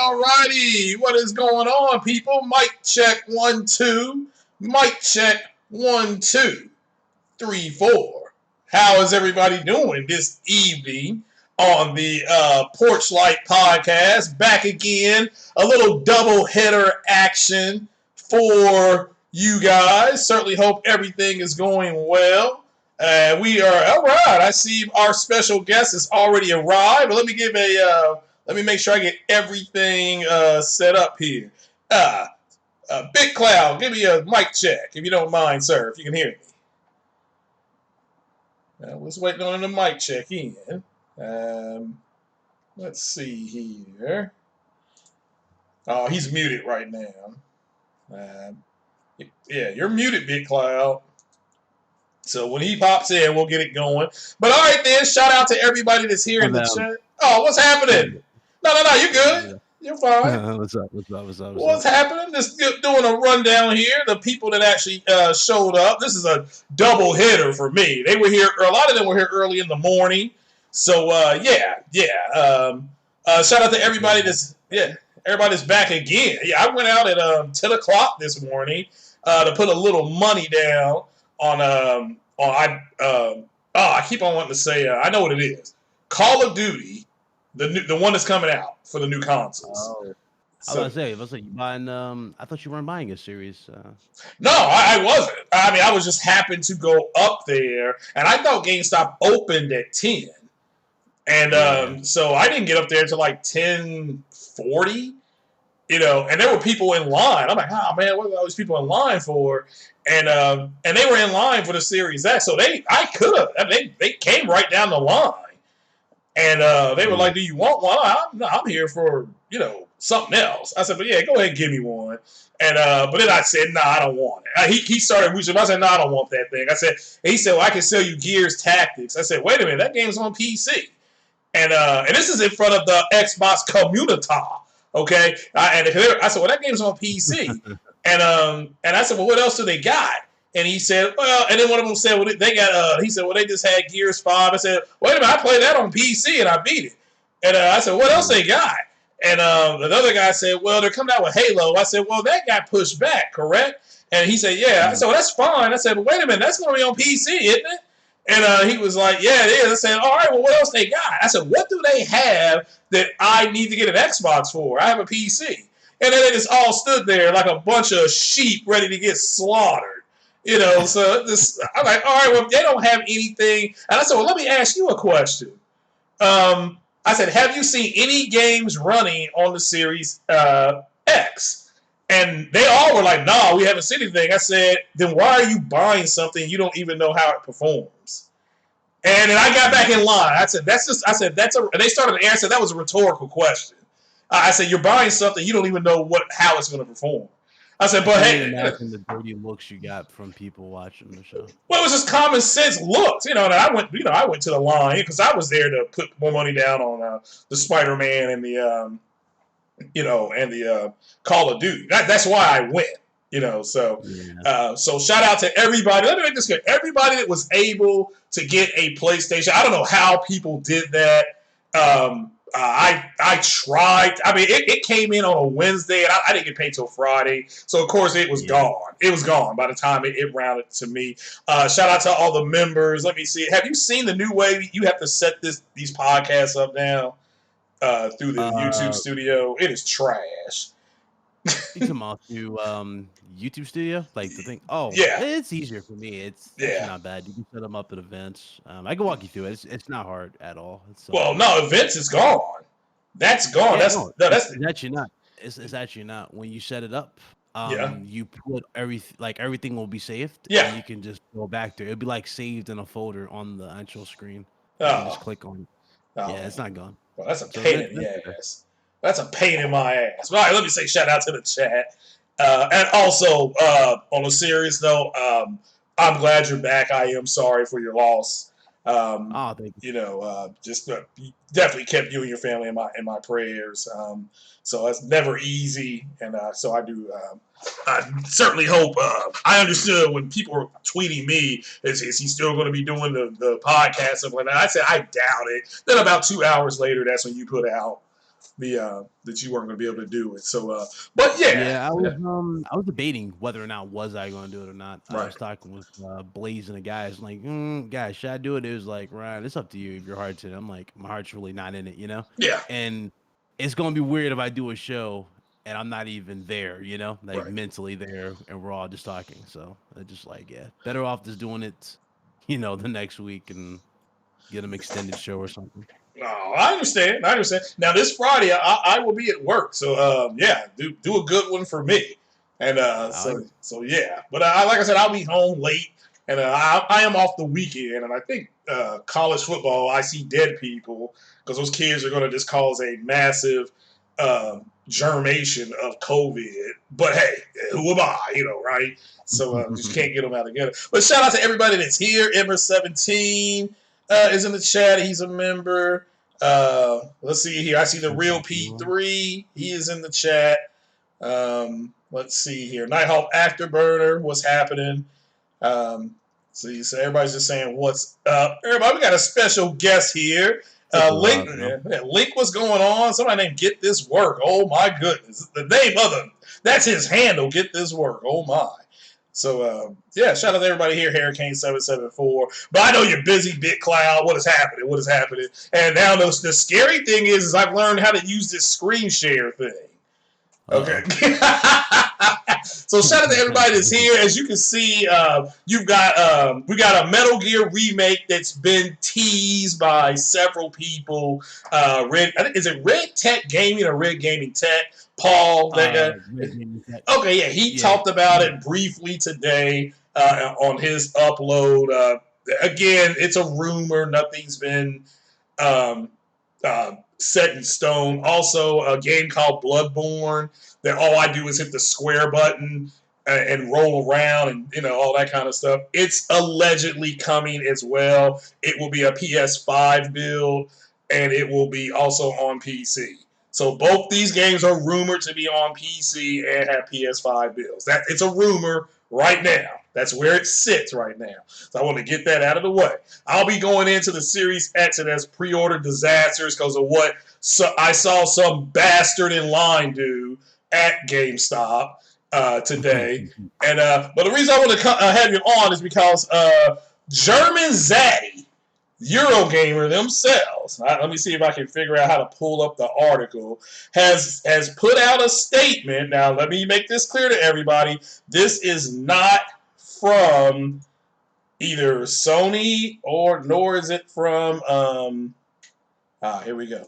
Alrighty, what is going on, people? Mic check 1 2. Mic check 1 2 3 4. How is everybody doing this evening on the Porch Light Podcast? Back again, a little double header action for you guys. Certainly hope everything is going well. We are all right. I see our special guest has already arrived. But let me make sure I get everything set up here. Big Cloud, give me a mic check if you don't mind, sir. If you can hear me. Let's wait on the mic check in. Let's see here. Oh, he's muted right now. Yeah, you're muted, Big Cloud. So when he pops in, we'll get it going. But all right then, shout out to everybody that's here in the chat. Oh, what's happening? No, you're good. You're fine. What's up? What's happening? Just doing a rundown here. The people that actually showed up. This is a double hitter for me. They were here. A lot of them were here early in the morning. So yeah. Shout out to everybody everybody's back again. Yeah, I went out at 10 o'clock this morning to put a little money down on I keep on wanting to say I know what it is. Call of Duty, the one that's coming out for the new consoles. Oh. I was gonna say you buying. I thought you weren't buying a series. No, I wasn't. I mean, I was just happened to go up there, and I thought GameStop opened at 10, and so I didn't get up there until like 10:40. And there were people in line. I'm like, oh man, what are all these people in line for? And they were in line for the Series X, so they came right down the line, and they were like, "Do you want one?" I'm here for something else. I said, "But yeah, go ahead and give me one." And but then I said, "Nah, I don't want it." He started reaching. I said, "No, I don't want that thing." He said, "Well, I can sell you Gears Tactics." I said, "Wait a minute, that game's on PC," and this is in front of the Xbox community. Okay, I said, "Well, that game's on PC," and I said, "Well, what else do they got?" And he said, "Well," and then one of them said, "Well, they got." He said, "Well, they just had Gears 5." I said, "Wait a minute, I played that on PC and I beat it." And I said, "What else they got?" And another guy said, "Well, they're coming out with Halo." I said, "Well, that got pushed back, correct?" And he said, "Yeah." I said, "Well, that's fine." I said, "But wait a minute, that's going to be on PC, isn't it?" And he was like, "Yeah, it is." I said, "All right, well, what else they got?" I said, "What do they have that I need to get an Xbox for? I have a PC." And then they just all stood there like a bunch of sheep ready to get slaughtered. So I'm like, all right, well, if they don't have anything. And I said, well, let me ask you a question. I said, have you seen any games running on the Series X? And they all were like, no, we haven't seen anything. I said, then why are you buying something you don't even know how it performs? And then I got back in line. I said, and they started to answer. That was a rhetorical question. I said, you're buying something you don't even know how it's going to perform. I said, but hey, imagine the dirty looks you got from people watching the show. Well, it was just common sense looks, and I went to the line because I was there to put more money down on the Spider-Man and the Call of Duty. That's why I went, So, so shout out to everybody. Let me make this clear. Everybody that was able to get a PlayStation. I don't know how people did that. I tried. I mean, it came in on a Wednesday, and I didn't get paid till Friday. So, of course, it was gone. It was gone by the time it rounded to me. Shout out to all the members. Let me see. Have you seen the new way you have to set these podcasts up now through the YouTube studio? It is trash. You come off to YouTube Studio, like the thing. Oh, yeah, it's easier for me. It's not bad. You can set them up at events. I can walk you through it. It's not hard at all. Well, no, events is gone. That's gone. Yeah, it's actually not. It's actually not. When you set it up, you put everything will be saved. Yeah, and you can just go back there. It'll be like saved in a folder on the actual screen. Oh. You can just click on it. Oh. Yeah, it's not gone. Well, that's a pain in the ass. That's a pain in my ass. All right, let me say shout out to the chat. And also, on a serious note, I'm glad you're back. I am sorry for your loss. Thank you. Just definitely kept you and your family in my prayers. So that's never easy, and so I do. I certainly hope. I understood when people were tweeting me, is he still going to be doing the podcast? Stuff like that. I said I doubt it. Then about 2 hours later, that's when you put out that you weren't going to be able to do it. So, but yeah, I was debating whether or not was I going to do it or not. I was talking with Blaze and the guys, like, guys, should I do it? It was like, Ryan, it's up to you if your heart's in it. I'm like, my heart's really not in it, you know? Yeah. And it's going to be weird if I do a show and I'm not even there, you know, like mentally there, and we're all just talking. So I just like, yeah, better off just doing it, you know, the next week and get an extended show or something. Oh, I understand. Now this Friday, I will be at work, so yeah, do a good one for me, and so yeah. But like I said, I'll be home late, and I am off the weekend, and I think college football, I see dead people because those kids are going to just cause a massive germination of COVID. But hey, who am I? You know, right? So just can't get them out together. But shout out to everybody that's here. Emmer17 is in the chat. He's a member. Let's see here. I see the real P3. He is in the chat. Let's see here. Nighthawk Afterburner. What's happening? So everybody's just saying what's up. Everybody, we got a special guest here. Link, what's going on? Somebody named Get This Work. Oh my goodness. The name of them. That's his handle. Get This Work. Oh my. So, yeah, shout out to everybody here, Hurricane774. But I know you're busy, Big Cloud. What is happening? And now the scary thing is I've learned how to use this screen share thing. Okay. So shout out to everybody that's here. As you can see, we got a Metal Gear remake that's been teased by several people. Is it Red Tech Gaming or Red Gaming Tech? Paul, that guy. Okay, yeah, he talked about it briefly today on his upload. Again, it's a rumor. Nothing's been set in stone. Also, a game called Bloodborne that all I do is hit the square button and roll around and all that kind of stuff. It's allegedly coming as well. It will be a PS-5 build, and it will be also on PC. So both these games are rumored to be on PC and have PS5 builds. It's a rumor right now. That's where it sits right now. So I want to get that out of the way. I'll be going into the Series X and as pre-order disasters because of what I saw some bastard in line do at GameStop today. And but the reason I want to have you on is because German ZADDY, Eurogamer themselves, let me see if I can figure out how to pull up the article, has put out a statement. Now, let me make this clear to everybody. This is not from either Sony nor is it from, here we go.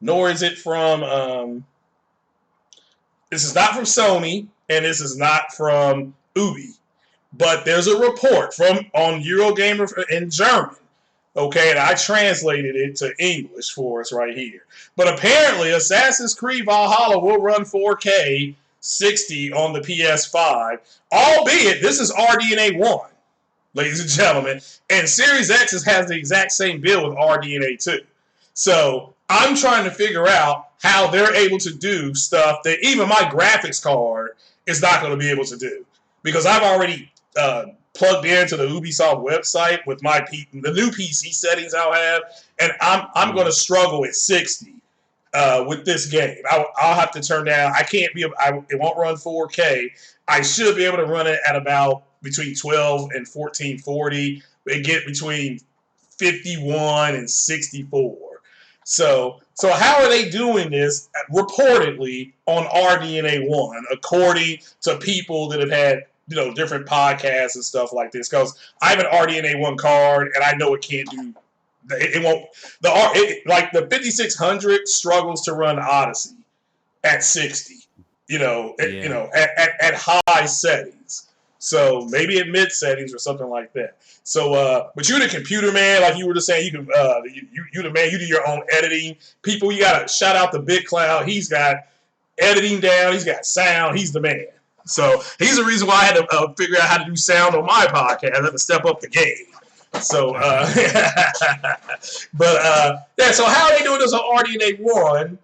Nor is it from, this is not from Sony, and this is not from Ubi. But there's a report on Eurogamer in German. Okay, and I translated it to English for us right here. But apparently, Assassin's Creed Valhalla will run 4K 60 on the PS5, albeit this is RDNA 1, ladies and gentlemen, and Series X has the exact same build with RDNA 2. So I'm trying to figure out how they're able to do stuff that even my graphics card is not going to be able to do, because I've already plugged into the Ubisoft website with the new PC settings I'll have, and I'm going to struggle at 60 with this game. I'll have to turn down. It won't run 4K. I should be able to run it at about between 12 and 1440. And get between 51 and 64. So how are they doing this? Reportedly on RDNA 1, according to people that have had different podcasts and stuff like this, because I have an RDNA 1 card and I know it can't do. It won't. Like the 5600 struggles to run Odyssey at 60. At high settings. So maybe at mid settings or something like that. So, but you're the computer man, like you were just saying. You can, you the man. You do your own editing. People, you gotta shout out to Big Cloud. He's got editing down. He's got sound. He's the man. So he's the reason why I had to figure out how to do sound on my podcast. I had to step up the game. So, yeah. So how are they doing this on RDNA 1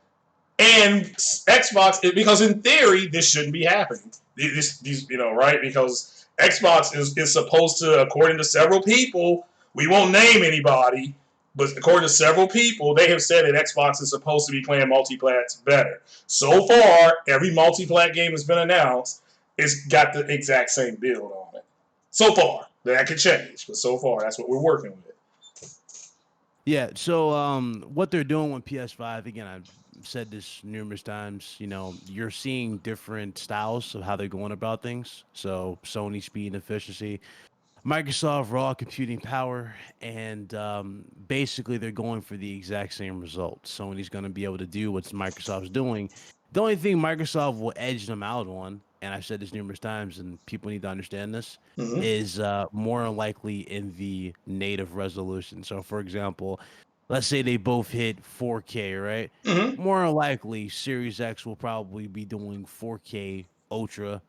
and Xbox? Because in theory, this shouldn't be happening. Right? Because Xbox is supposed to, according to several people, we won't name anybody, But according to several people, they have said that Xbox is supposed to be playing multiplats better. So far, every multiplat game that's been announced, it's got the exact same build on it. So far, that could change, but so far, that's what we're working with. Yeah. So what they're doing with PS5, again, I've said this numerous times. You know, you're seeing different styles of how they're going about things. So Sony speed and efficiency, Microsoft raw computing power, and basically they're going for the exact same results. Sony's going to be able to do what Microsoft's doing. The only thing Microsoft will edge them out on, and I've said this numerous times, and people need to understand this, is more likely in the native resolution. So, for example, let's say they both hit 4K, right? Mm-hmm. More likely, Series X will probably be doing 4K Ultra,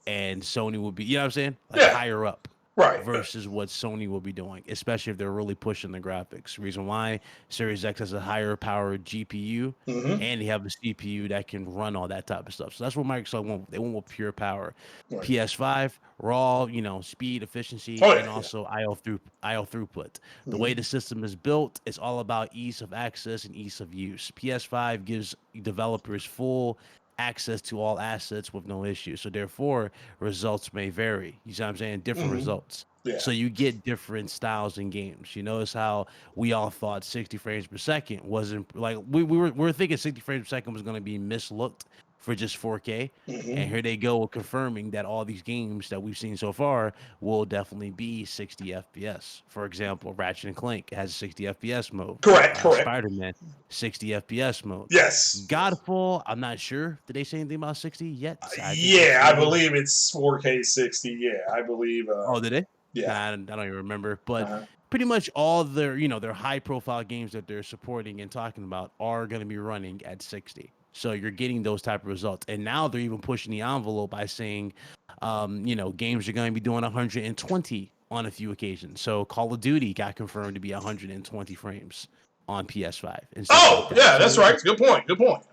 and Sony will be, you know what I'm saying? Like higher up. Right. Versus what Sony will be doing, especially if they're really pushing the graphics. Reason why Series X has a higher powered GPU and they have a CPU that can run all that type of stuff. So that's what Microsoft want. They want pure power. Right. PS5 raw, you know, speed, efficiency, and also IO throughput. The way the system is built, it's all about ease of access and ease of use. PS5 gives developers full access to all assets with no issue. So therefore, results may vary. You see what I'm saying? Different results. Yeah. So you get different styles in games. You notice how we all thought 60 frames per second wasn't like we were thinking 60 frames per second was going to be mislooked for just 4K. And here they go confirming that all these games that we've seen so far will definitely be 60 FPS. For example, Ratchet and Clank has a 60 FPS mode. Correct. Spider-Man, 60 FPS mode. Yes. Godfall, I'm not sure. Did they say anything about 60 yet? I believe it's 4K 60. Yeah, I believe. Oh, did they? Yeah. Nah, I don't even remember. But pretty much all their, you know, their high-profile games that they're supporting and talking about are going to be running at 60. So you're getting those type of results. And now they're even pushing the envelope by saying, you know, games are going to be doing 120 on a few occasions. So Call of Duty got confirmed to be 120 frames on PS5. Oh, like yeah, that's right. Good point.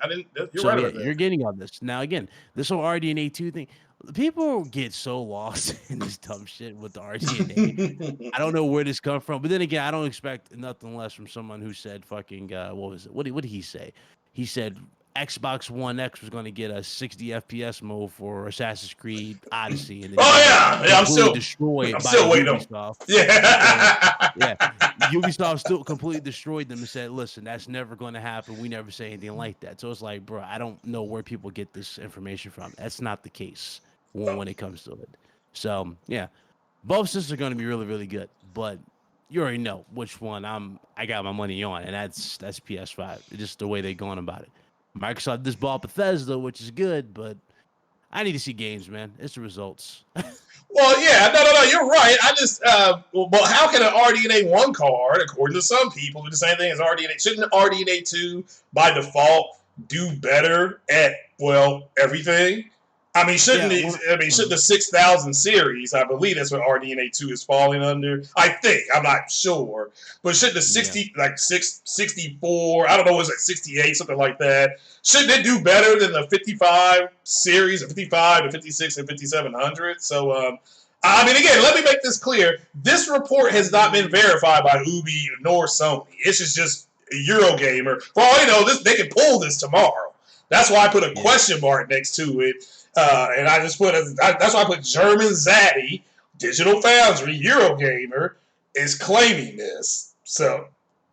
I didn't. You're right about that. You're getting all this. Now, again, this whole RDNA 2 thing, people get so lost in this dumb shit with the RDNA. I don't know where this come from. But then again, I don't expect nothing less from someone who said fucking, what was it? What did he say? He said Xbox One X was going to get a 60 FPS mode for Assassin's Creed Odyssey, and I'm still destroyed. I'm still waiting. Ubisoft. Yeah, Ubisoft still completely destroyed them and said, "Listen, that's never going to happen. We never say anything like that." So it's like, bro, I don't know where people get this information from. That's not the case when it comes to it. So yeah, both systems are going to be really, really good, but you already know which one I got my money on, and that's PS5. It's just the way they're going about it. Microsoft just bought Bethesda, which is good, but I need to see games, man. It's the results. Well, yeah, no, you're right. I just, well, how can an RDNA 1 card, according to some people, do the same thing as RDNA? Shouldn't RDNA 2, by default, do better at, well, everything? I mean, shouldn't the 6000 series, I believe that's what RDNA 2 is falling under. I think, I'm not sure. But shouldn't the 64, I don't know, was it 68, something like that? Shouldn't it do better than the 55 series, the 55, the 56, and 5700? So, I mean, again, let me make this clear. This report has not been verified by Ubi nor Sony. It's just Eurogamer. For all you know, they can pull this tomorrow. That's why I put a question mark next to it. And I just that's why I put German ZADDY, Digital Foundry, Eurogamer is claiming this. So,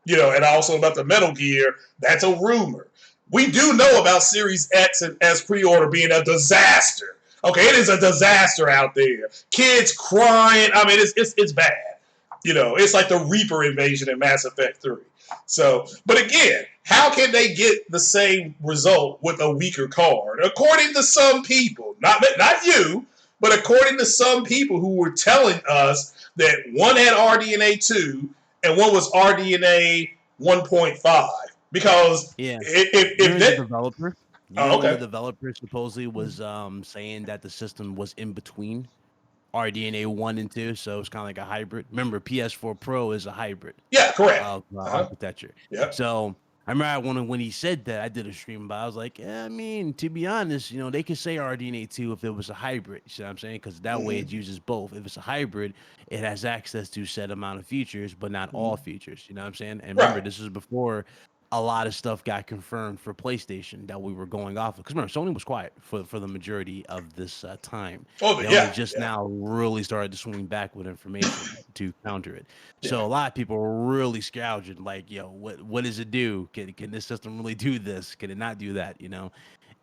you know, and also about the Metal Gear, that's a rumor. We do know about Series X and S pre-order being a disaster. Okay, it is a disaster out there. Kids crying. I mean, it's bad. You know, it's like the Reaper invasion in Mass Effect 3. So, but again, how can they get the same result with a weaker card? According to some people, not you, but according to some people who were telling us that one had RDNA 2 and one was RDNA 1.5. Because if the developer, the developer supposedly was saying that the system was in between RDNA 1 and 2, so it's kind of like a hybrid. Remember, PS4 Pro is a hybrid. Yeah, correct. Of architecture. Yeah. So remember when he said that, I did a stream, but I was like, yeah, I mean, to be honest, they could say RDNA 2 if it was a hybrid. You know what I'm saying? Because that way it uses both. If it's a hybrid, it has access to set amount of features, but not all features. You know what I'm saying? And remember, Right. this is before a lot of stuff got confirmed for PlayStation that we were going off of. Because remember, Sony was quiet for the majority of this time. Oh, They only yeah. just now really started to swing back with information to counter it. Yeah. So a lot of people were really scourging, like, yo, what does it do? Can this system really do this? Can it not do that?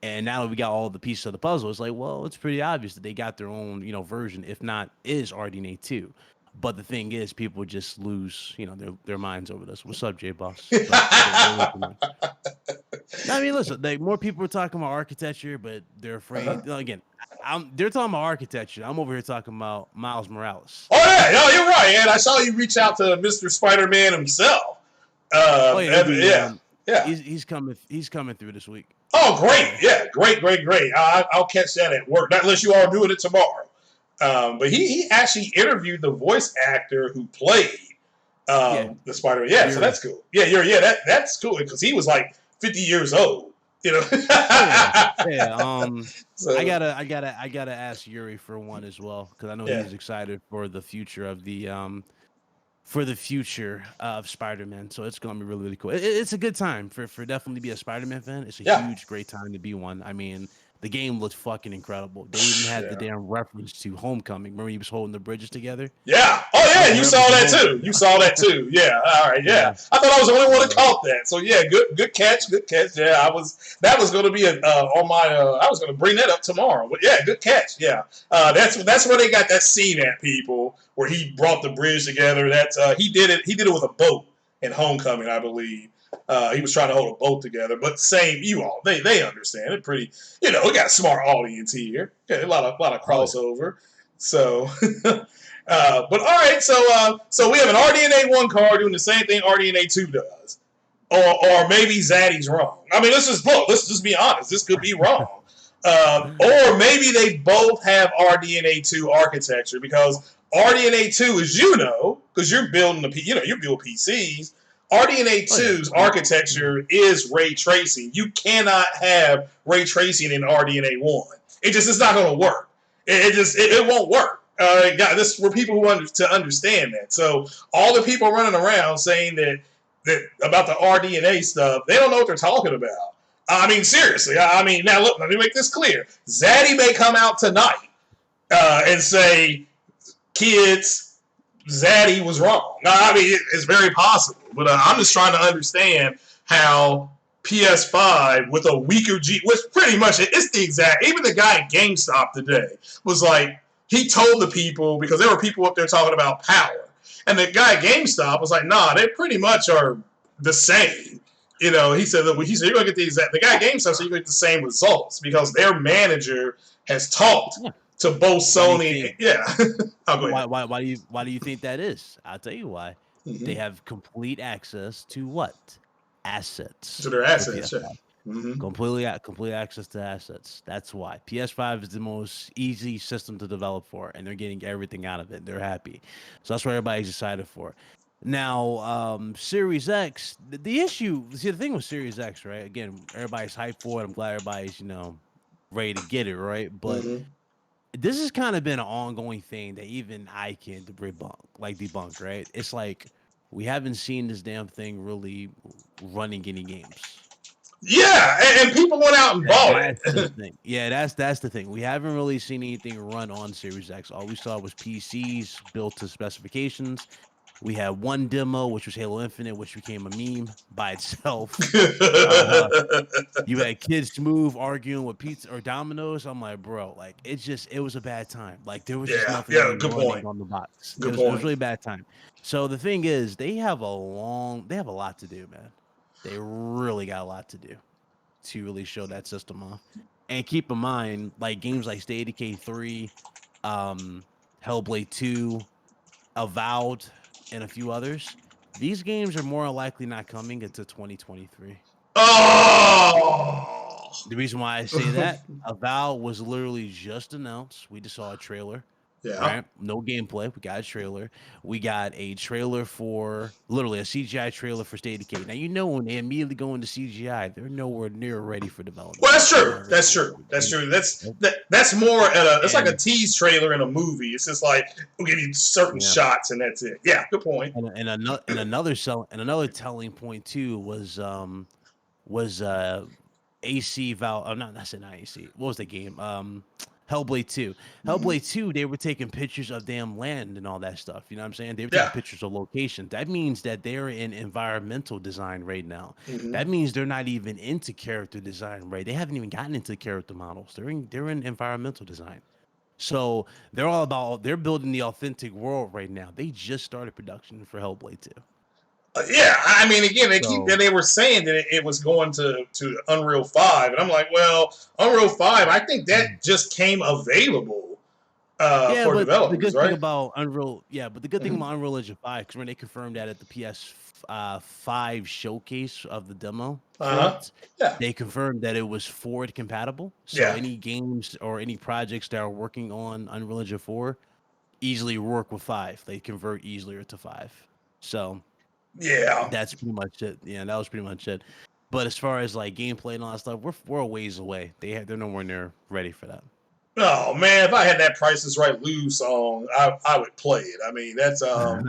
And now that we got all the pieces of the puzzle, it's like, well, it's pretty obvious that they got their own, version, if not is RDNA 2. But the thing is, people just lose, their minds over this. What's up, J Boss? I mean, listen, more people are talking about architecture, but they're afraid. Again, they're talking about architecture. I'm over here talking about Miles Morales. Oh yeah, no, you're right. And I saw you reach out to Mr. Spider-Man himself. Yeah. He's coming through this week. Oh, great! Yeah, great. I'll catch that at work. Not unless you are doing it tomorrow. But he actually interviewed the voice actor who played the Spider-Man. Yeah, so that's cool. Yeah, that's cool because he was like 50 years old. So, I gotta ask Yuri for one as well because I know he's excited for the future of Spider-Man. So it's gonna be really, really cool. It's a good time for definitely be a Spider-Man fan. It's a huge, great time to be one. I mean, the game looked fucking incredible. They even had the damn reference to Homecoming. Remember he was holding the bridges together? Yeah. Oh yeah, you saw that too. Yeah. All right. Yeah. I thought I was the only one that caught that. So yeah, good catch. Yeah, that was going to be on my. I was going to bring that up tomorrow. But yeah, good catch. Yeah. That's where they got that scene at, people, where he brought the bridge together. That's he did it with a boat in Homecoming, I believe. He was trying to hold a boat together, but they understand it pretty. We got a smart audience here. Okay, a lot of crossover. So, but all right. So we have an RDNA 1 card doing the same thing RDNA 2 does, or maybe ZADDY's wrong. I mean, let's just be honest. This could be wrong. Or maybe they both have RDNA 2 architecture because RDNA 2 is because you're building you build PCs. RDNA 2's architecture is ray tracing. You cannot have ray tracing in RDNA 1. It just is not going to work. It won't work. This for people who understand that. So all the people running around saying that about the RDNA stuff, they don't know what they're talking about. I mean, seriously. I mean, now look, let me make this clear. ZADDY may come out tonight and say, kids, ZADDY was wrong. I mean, it's very possible, but I'm just trying to understand how PS-5 with a weaker which pretty much it's the exact. Even the guy at GameStop today was like, he told the people because there were people up there talking about power, and the guy at GameStop was like, nah, they pretty much are the same. He said you're gonna get the guy at GameStop, so you're gonna get the same results because their manager has talked to both Sony. Why do you think that is? I'll tell you why. Mm-hmm. They have complete access to what? Assets. To their assets. Mm-hmm. Complete access to assets. That's why. PS5 is the most easy system to develop for, and they're getting everything out of it. They're happy. So that's what everybody's excited for. Now, Series X, the issue, the thing with Series X, right? Again, everybody's hyped for it. I'm glad everybody's, ready to get it, right? But this has kind of been an ongoing thing that even I can debunk, right? It's like we haven't seen this damn thing really running any games. Yeah, and people went out and bought it. The thing. Yeah, that's the thing. We haven't really seen anything run on Series X. All we saw was PCs built to specifications. We had one demo, which was Halo Infinite, which became a meme by itself. You had Kids Smooth arguing with Pizza or Domino's. I'm like, bro, like it was a bad time. Like there was just nothing on the box. It was really bad time. So the thing is, they have a lot to do, man. They really got a lot to do to really show that system off. And keep in mind, like games like State of Decay 3, Hellblade 2, Avowed, and a few others, these games are more likely not coming until 2023. Oh! The reason why I say that, Avowed was literally just announced. We just saw a trailer. Yeah. Right? No gameplay. We got a trailer. We got a trailer for literally a CGI trailer for State of Decay. Now you know when they immediately go into CGI, they're nowhere near ready for development. Well, that's They're true. nowhere That's near true. That's ready. true. That's more at a. It's like a And tease trailer in a movie. It's just like we'll give you certain yeah. shots and that's it. Yeah, good point. And another telling point too was AC Val. Oh, not that's not AC. What was the game? Hellblade 2. Mm-hmm. Hellblade 2, they were taking pictures of damn land and all that stuff. You know what I'm saying? They were taking Yeah. pictures of location. That means that they're in environmental design right now. Mm-hmm. That means they're not even into character design, right? They haven't even gotten into character models. They're in environmental design. So they're building the authentic world right now. They just started production for Hellblade 2. Yeah, I mean, again, So they were saying that it was going to Unreal 5, and I'm like, well, Unreal 5, I think that just came available yeah, for but the developers, good thing right? about Unreal, yeah, but the good thing Mm-hmm. about Unreal Engine 5, because when they confirmed that at the PS5 showcase of the demo for Uh huh. it, Yeah. they confirmed that it was Ford compatible. So Yeah. any games or any projects that are working on Unreal Engine 4 easily work with 5. They convert easier to 5. So Yeah. that's pretty much it. Yeah, that was pretty much it. But as far as like gameplay and all that stuff, we're a ways away. They're nowhere near ready for that. Oh man, if I had that Price is Right Lose song, I would play it. I mean, that's hold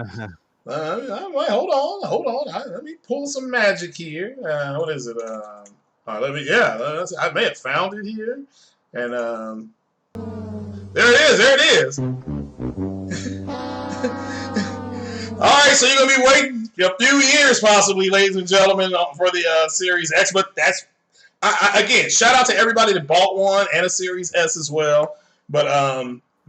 on. Let me pull some magic here. What is it? Let me. Yeah, I may have found it here, and there it is. There it is. All right, so you're gonna be waiting a few years, possibly, ladies and gentlemen, for the Series X. But that's again, shout out to everybody that bought one and a Series S as well. But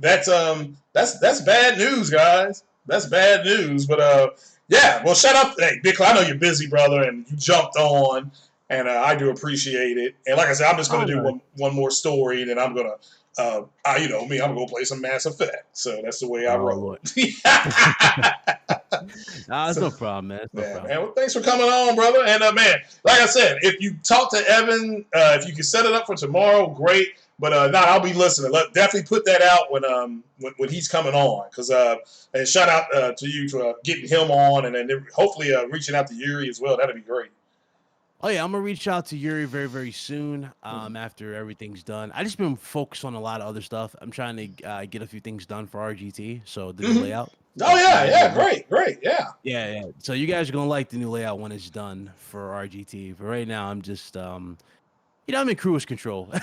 that's bad news, guys. That's bad news. But yeah, well, shout out, hey, Big Cloud, I know you're busy, brother, and you jumped on, and I do appreciate it. And like I said, I'm just gonna Oh do no. one more story, and then I'm gonna. You know me, I'm gonna play some Mass Effect, so that's the way I Oh roll. Lord. Nah, it's So, no problem, man. It's no yeah, problem. man. Well, thanks for coming on, brother. And man, like I said, if you talk to Evan, if you can set it up for tomorrow, great. But I'll be listening. Definitely put that out when he's coming on, because and shout out to you for getting him on, and then hopefully reaching out to Yuri as well. That'd be great. Oh yeah, I'm gonna reach out to Yuri very, very soon. Mhm. After everything's done, I just been focused on a lot of other stuff. I'm trying to get a few things done for RGT, so the new Mm-hmm. layout. Oh So you yeah, guys, yeah, great, yeah. yeah. So you guys are gonna like the new layout when it's done for RGT. But right now, I'm just I'm in cruise control. I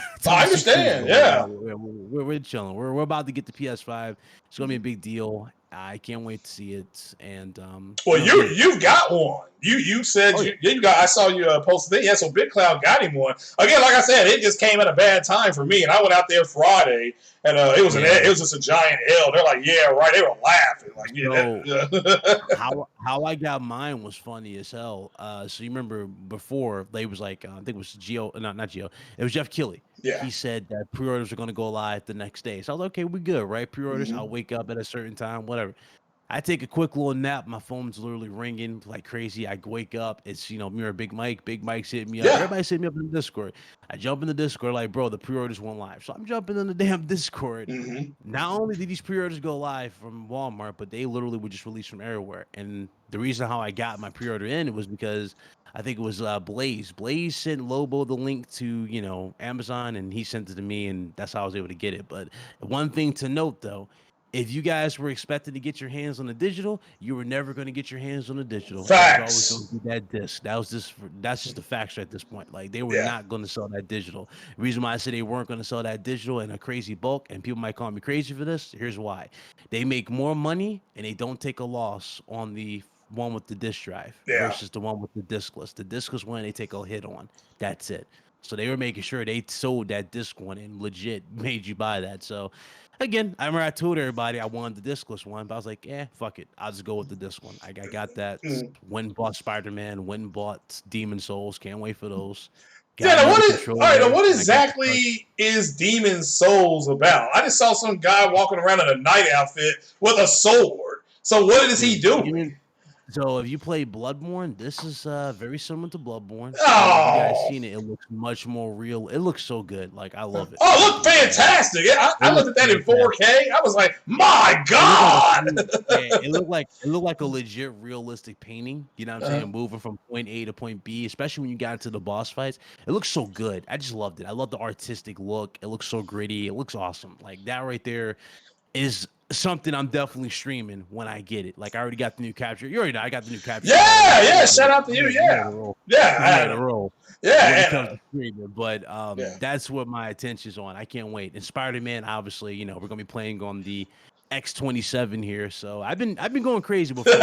Just in cruise understand. mode right now. Yeah. We're chilling. We're about to get the PS5. It's gonna be a big deal. I can't wait to see it. And Well, again, you've got one. You said oh yeah, you got. I saw you post it. Yeah, so Big Cloud got him one. Again, like I said, it just came at a bad time for me, and I went out there Friday, and yeah. it was just a giant L. They're like, yeah, right. They were laughing like, yeah. So That, how I got mine was funny as hell. So you remember before they was like I think it was Geo, not Geo. It was Jeff Keighley. yeah. He said that pre-orders are going to go live the next day. So I was like, okay, we good, right? Pre-orders. Mm-hmm. I'll wake up at a certain time, whatever. I take a quick little nap. My phone's literally ringing like crazy. I wake up. It's me or Big Mike. Big Mike's hitting me up. Yeah. Everybody's hitting me up in the Discord. I jump in the Discord like, bro, the pre-orders went live. So I'm jumping in the damn Discord. Mm-hmm. Not only did these pre-orders go live from Walmart, but they literally were just released from everywhere. And the reason how I got my pre-order in was because I think it was Blaze. Blaze sent Lobo the link to Amazon, and he sent it to me, and that's how I was able to get it. But one thing to note though. If you guys were expected to get your hands on the digital, you were never going to get your hands on the digital. It was always going Facts. to be that disc. That's just the facts at this point. Like they were Yeah. not going to sell that digital. The reason why I said they weren't going to sell that digital in a crazy bulk, and people might call me crazy for this. Here's why: they make more money and they don't take a loss on the one with the disk drive Yeah. versus the one with the diskless. The diskless one they take a hit on. That's it. So they were making sure they sold that disc one and legit made you buy that. So again, I remember I told everybody I wanted the discless one, but I was like, fuck it. I'll just go with the disc one. I got that. Mm. Went and bought Spider-Man, went and bought Demon Souls. Can't wait for those. Yeah. Got Now me the what is all right? Now controller, what and I got the cartridge. exactly is Demon Souls about? I just saw some guy walking around in a knight outfit with a sword. So what is he Demon doing? So if you play Bloodborne, this is very similar to Bloodborne. And if you guys Oh. seen it, it looks much more real. It looks so good. Like I love it. Oh, it Like looked fantastic. Yeah, it I looked looks at that in fantastic. 4K. I was like, my It looked like a God. yeah, it looked like a legit realistic painting. You know what I'm saying? Moving from point A to point B, especially when you got into the boss fights. It looks so good. I just loved it. I love the artistic look. It looks so gritty. It looks awesome. Like that right there is something I'm definitely streaming when I get it. Like I already got the new capture. You already know I got the new capture card. Yeah, I'm yeah. ready to Shout roll. out to you. I'm ready Yeah. to roll. I'm ready to Yeah. roll when it Yeah. comes And, to streaming. But yeah. that's what my attention's on. I can't wait. And Spider-Man, obviously, you know, we're gonna be playing on the X27 here. So I've been going crazy with 4K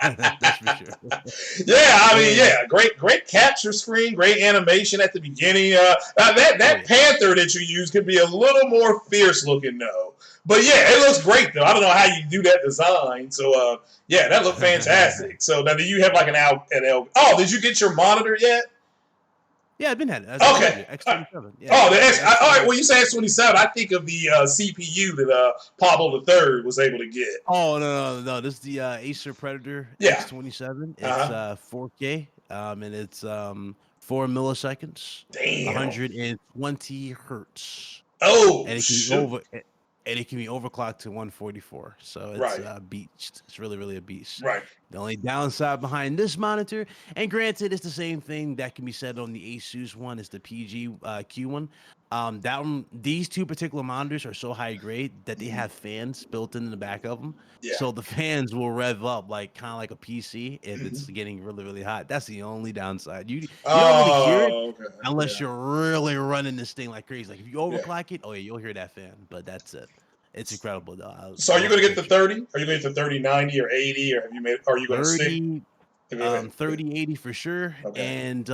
over there. That's for sure. Yeah, I mean, And yeah, great capture screen, great animation at the beginning. oh That yeah. panther that you use could be a little more fierce looking though. But yeah, it looks great though. I don't know how you do that design. So yeah, that looked fantastic. So now do you have like Oh, did you get your monitor yet? Yeah, I've been had it. As I told Okay. you, X27. Yeah, Oh, the the X. All right. X27. Well, you say X27. I think of the CPU that Pablo III was able to get. Oh no. This is the Acer Predator Yeah. X27. It's Uh-huh. 4K, and it's 4 milliseconds, Damn. 120 hertz, Oh and it can be shoot. overclocked to 144. So it's Right. a beast. It's really a beast. Right. The only downside behind this monitor, and granted, it's the same thing that can be said on the Asus one, is the PG Q one. That one, these two particular monitors are so high grade that they have fans built in the back of them. Yeah. So the fans will rev up like kind of like a PC if it's getting really hot. That's the only downside. You don't really hear it Oh, okay. unless Yeah. you're really running this thing like crazy. Like if you Yeah. overclock it, oh yeah, you'll hear that fan. But that's it. It's incredible though. So I are you love going the to get the picture. 30? Are you going to get the 3090 or 80 or have you made? Are you going to stick? 30 Okay. 3080 for sure. Okay. And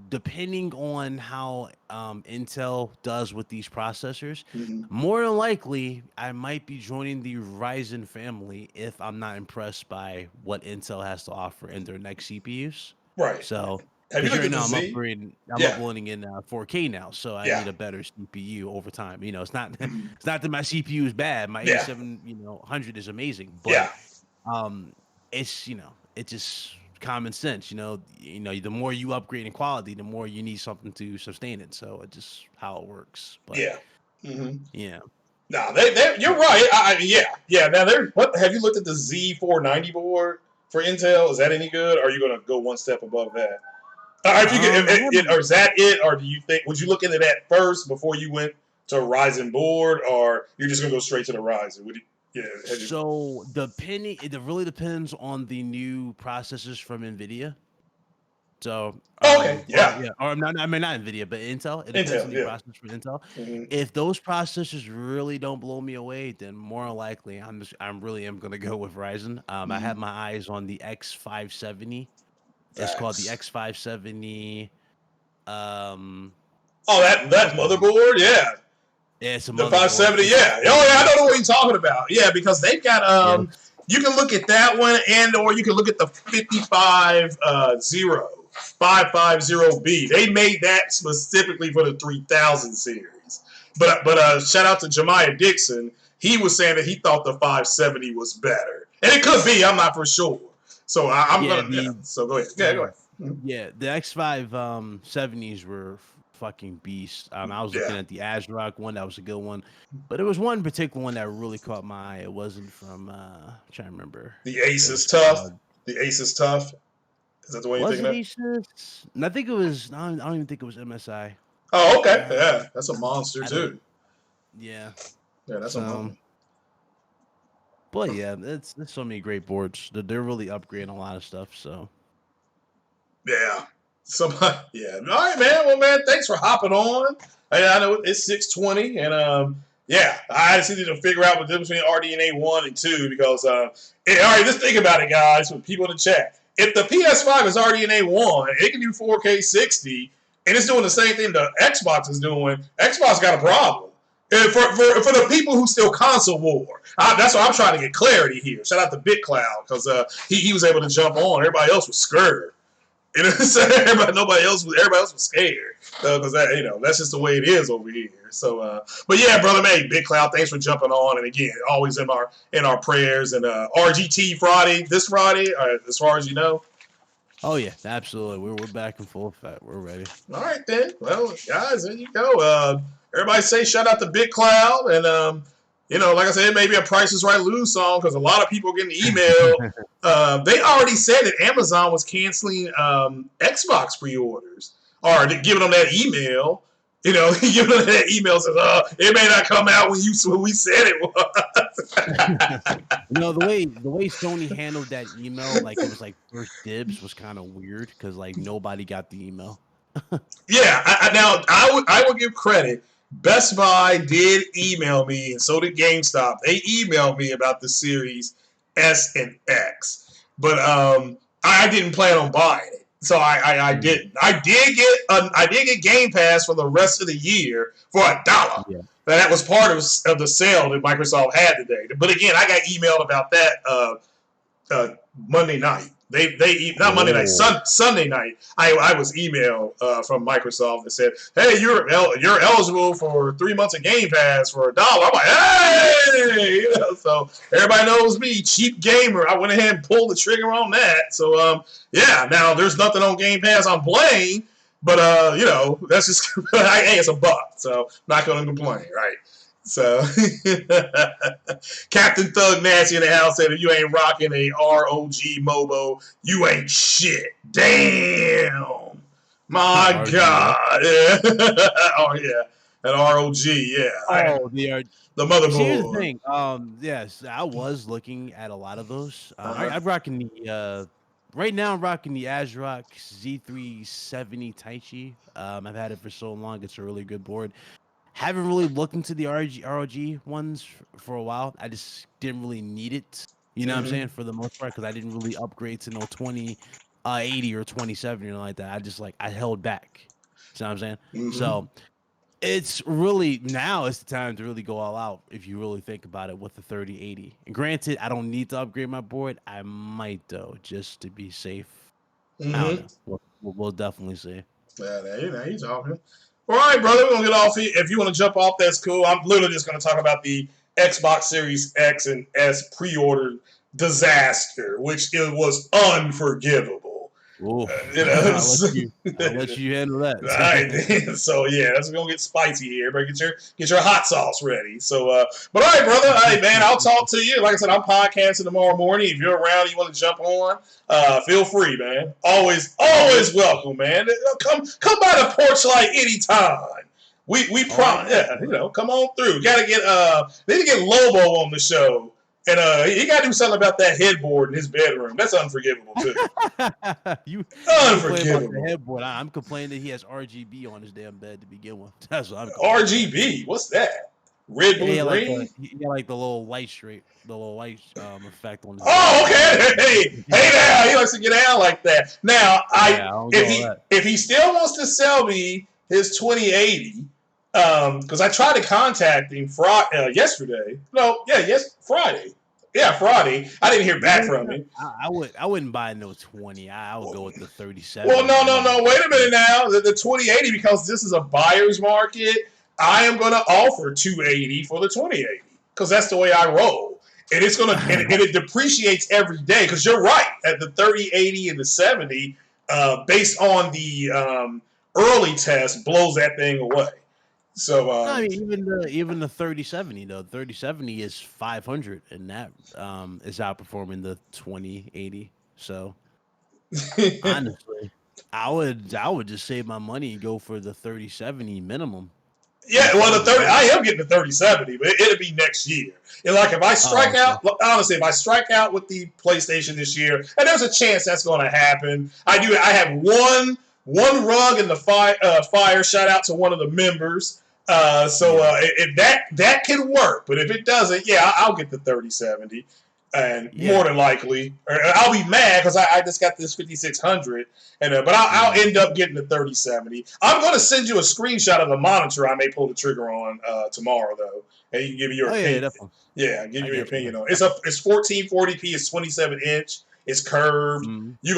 depending on how Intel does with these processors, Mhm. more than likely I might be joining the Ryzen family if I'm not impressed by what Intel has to offer in their next CPUs. Right. So Have you because looked right at the now Z? I'm Yeah. uploading in 4K now, so I Yeah. need a better CPU over time. You know, it's not Mhm. it's not that my CPU is bad. My Yeah. 87 100 is amazing, but Yeah. um it's it's just common sense. The more you upgrade in quality, the more you need something to sustain it. So it's just how it works. But Yeah. Mm-hmm. yeah. No, you're right. Yeah. Now, what have you looked at the Z490 board for Intel? Is that any good? Or are you going to go one step above that? If you get I have or is that it? Or do you think would you look into that first before you went to Ryzen board, or you're just going to go straight to the Ryzen? Yeah. so depending it really depends on the new processors from Nvidia. So, Okay. or Yeah. yeah, or not, I mean not Nvidia, but Intel. It depends on Intel. the Yeah. processors from Intel. Mm-hmm. If those processors really don't blow me away, then more likely I'm really am gonna go with Ryzen. I Mm-hmm. have my eyes on the X570. It's called the Facts. X570. Um, Oh, that what's the name? motherboard. Yeah. Yeah, it's a The motherboard. 570, yeah. Oh yeah, I know what you're talking about. Yeah, because they've got Yeah, you can look at that one and or you can look at the 550B. They made that specifically for the 3000 series. But shout out to Jemiah Dixon. He was saying that he thought the 570 was better. And it could be, I'm not for sure. So I'm yeah, gonna so go ahead. Yeah, go ahead. yeah. The X5 70s were fucking beasts. I was looking Yeah. at the ASRock one. That was a good one, but there was one particular one that really caught my eye. It wasn't from I'm trying to remember. The Ace It is was tough. called. The Ace is tough. Is that the one you're Was thinking it of? Asus? I think it was. I don't even think it was MSI. Oh, okay. Uh, Yeah. That's a monster I don't. too. Yeah. Yeah, that's a So, monster. but yeah, it's so many great boards. They're really upgrading a lot of stuff. So. Yeah. Somebody, yeah. All right, man. Well, man, thanks for hopping on. I know it's 6:20, and yeah, I just needed to figure out the difference between RDNA 1 and 2 because, all right, just think about it, guys, for people in the chat. If the PS5 is RDNA 1, it can do 4K 60, and it's doing the same thing the Xbox is doing. Xbox got a problem. And for the people who still console war, that's why I'm trying to get clarity here. Shout out to BitCloud because he was able to jump on. Everybody else was scared. You know what I'm saying? Everybody else was scared because that's just the way it is over here. So, but yeah, brother, man, Big Cloud, thanks for jumping on, and again, always in our prayers. And RGT Friday, this Friday, as far as you know. Oh yeah, absolutely. We're back in full effect. We're ready. All right then. Well, guys, there you go. Everybody say shout out to Big Cloud, and like I said, it may be a Price is Right lose song because a lot of people getting email. They already said that Amazon was canceling Xbox pre-orders or giving them that email. Giving them that email says, it may not come out when we said it was. The way Sony handled that email, like it was like first dibs, was kind of weird because like nobody got the email. Yeah, I would give credit. Best Buy did email me, and so did GameStop. They emailed me about the Series S and X, but I didn't plan on buying it, so I didn't. I did get Game Pass for the rest of the year for $1. Yeah. That was part of the sale that Microsoft had today. But again, I got emailed about that Monday night. They not Monday night, Sunday night. I was emailed from Microsoft that said, "Hey, you're eligible for 3 months of Game Pass for $1." I'm like, "Hey!" So everybody knows me, cheap gamer. I went ahead and pulled the trigger on that. So yeah, now there's nothing on Game Pass I'm playing, but that's just hey, it's $1, so not gonna complain, right? So, Captain Thug Nancy in the house said, if you ain't rocking a ROG Mobo, you ain't shit. Damn. My God. Yeah. Oh, yeah. That ROG, yeah. Oh, the motherboard. Here's the thing. Yes, I was looking at a lot of those. I'm rocking the right now. I'm rocking the ASRock Z370 Taichi. I've had it for so long. It's a really good board. Haven't really looked into the ROG ones for a while. I just didn't really need it. You know what I'm saying? For the most part, because I didn't really upgrade to no 2080 or 2070 or like that. I held back. You know what I'm saying? Mm-hmm. So it's really now it's the time to really go all out if you really think about it with the 3080. And granted, I don't need to upgrade my board. I might though, just to be safe. I don't know. We'll definitely see. Yeah, you're talking. All right, brother, we're going to get off here. If you want to jump off, that's cool. I'm literally just going to talk about the Xbox Series X and S pre-order disaster, which it was unforgivable. I'll let you handle that. All right, so yeah, that's gonna get spicy here. But get your hot sauce ready. So, but all right, brother. Hey, man, I'll talk to you. Like I said, I'm podcasting tomorrow morning. If you're around, you want to jump on, feel free, man. Always welcome, man. Come by the porch light anytime. We promise. Yeah, come on through. Need to get Lobo on the show. And he got to do something about that headboard in his bedroom. That's unforgivable, too. Unforgivable. The headboard. I'm complaining that he has RGB on his damn bed to begin with. That's what I'm RGB? What's that? Red, blue, green? He got like the little light effect on his bed. Okay. Hey now. He likes to get out like that. Now, if he still wants to sell me his 2080, because I tried to contact him yesterday. Friday. Yeah, Friday. I didn't hear back from him. I wouldn't buy no 20. I would go with the 37. Well, no. Wait a minute now. The 2080, because this is a buyer's market, I am going to offer 280 for the 2080 because that's the way I roll. And it's going to and it depreciates every day because you're right. At the 3080 and the 70, based on the early test, blows that thing away. So even the 3070 though, 3070 is 500, and that is outperforming the 2080. So honestly, I would just save my money and go for the 3070 minimum. Yeah, well, I am getting the 3070, but it'll be next year. And like if I strike out, honestly, if I strike out with the PlayStation this year, and there's a chance that's going to happen. I have one rug in the fire. Shout out to one of the members. If that can work, but if it doesn't, I'll get the 3070, and more than likely, or I'll be mad because I just got this 5600, but I'll end up getting the 3070. I'm going to send you a screenshot of the monitor I may pull the trigger on tomorrow, though, and you can give me your opinion. Give me your opinion on it. It's 1440p. It's 27 inch. It's curved. You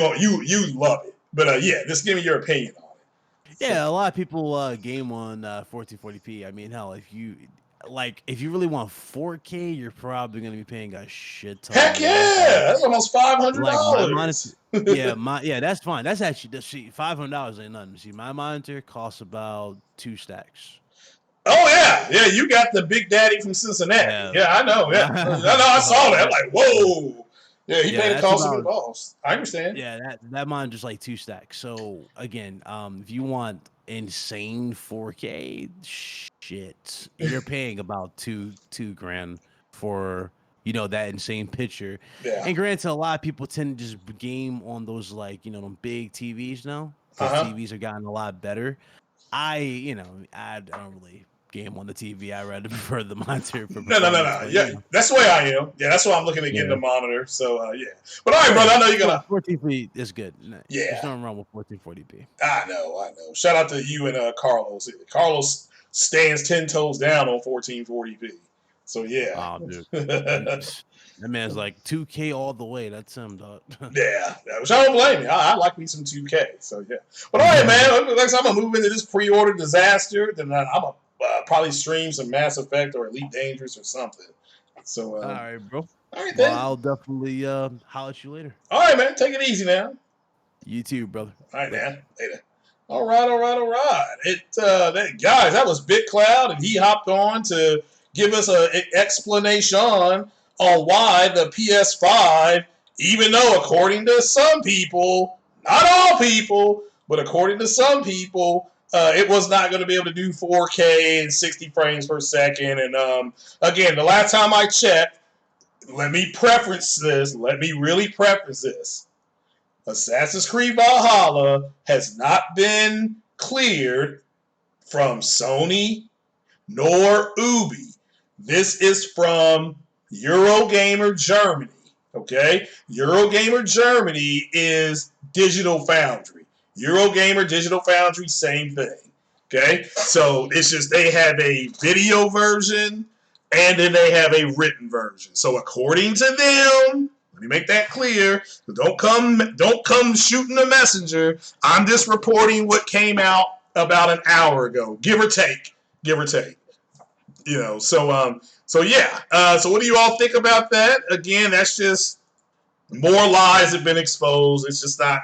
love it. But yeah, just give me your opinion on it. So, Yeah, a lot of people game on 1440p. I mean, hell, if you really want 4K, you're probably gonna be paying a shit ton heck more. Like yeah, that's almost my monitor. $500. Yeah, that's fine. That's actually $500 ain't nothing. See, my monitor costs about 2 stacks. Oh yeah, you got the Big Daddy from Cincinnati. Yeah, Yeah, I know. Yeah, I saw that. I'm like, whoa. Yeah, he yeah, paid the that's cost of good about balls. I understand. yeah that mine just like 2 stacks. So again, if you want insane 4K shit, you're paying about two grand for that insane picture. Yeah. And granted, a lot of people tend to just game on those like them big TVs now Uh because huh. TVs are gotten a lot better. I don't really game on the TV. I rather prefer the monitor for performance, No. but Yeah, that's the way I am. Yeah, that's why I'm looking to get yeah. the monitor. So yeah. But all right, brother. Yeah, I know you're gonna. 1440 is good. There's Yeah, nothing wrong with 1440p. I know. Shout out to you and Carlos. Carlos stands 10 toes down on 1440p. So yeah. Oh, dude, that man's like 2K all the way. That's him, dog. Yeah, which I don't blame you. I like me some 2K. So yeah. But all right, man. Next time I'm gonna move into this pre-order disaster, then I'm gonna probably stream some Mass Effect or Elite Dangerous or something. So All right, bro. all right Well, then. I'll definitely holler at you later. All right, man. Take it easy now. You too, brother. All right, Later. man. Later. All right. Guys, that was Big Cloud, and he hopped on to give us an explanation on why the PS-5, even though according to some people, not all people, but according to some people, it was not going to be able to do 4K and 60 frames per second. And again, the last time I checked, let me really preference this. Assassin's Creed Valhalla has not been cleared from Sony nor Ubi. This is from Eurogamer Germany. Okay? Eurogamer Germany is Digital Foundry. Eurogamer, Digital Foundry, same thing. Okay? So it's just they have a video version and then they have a written version. So according to them, let me make that clear. Don't come shooting a messenger. I'm just reporting what came out about an hour ago, give or take. So yeah. So what do you all think about that? Again, that's just more lies have been exposed. It's just not.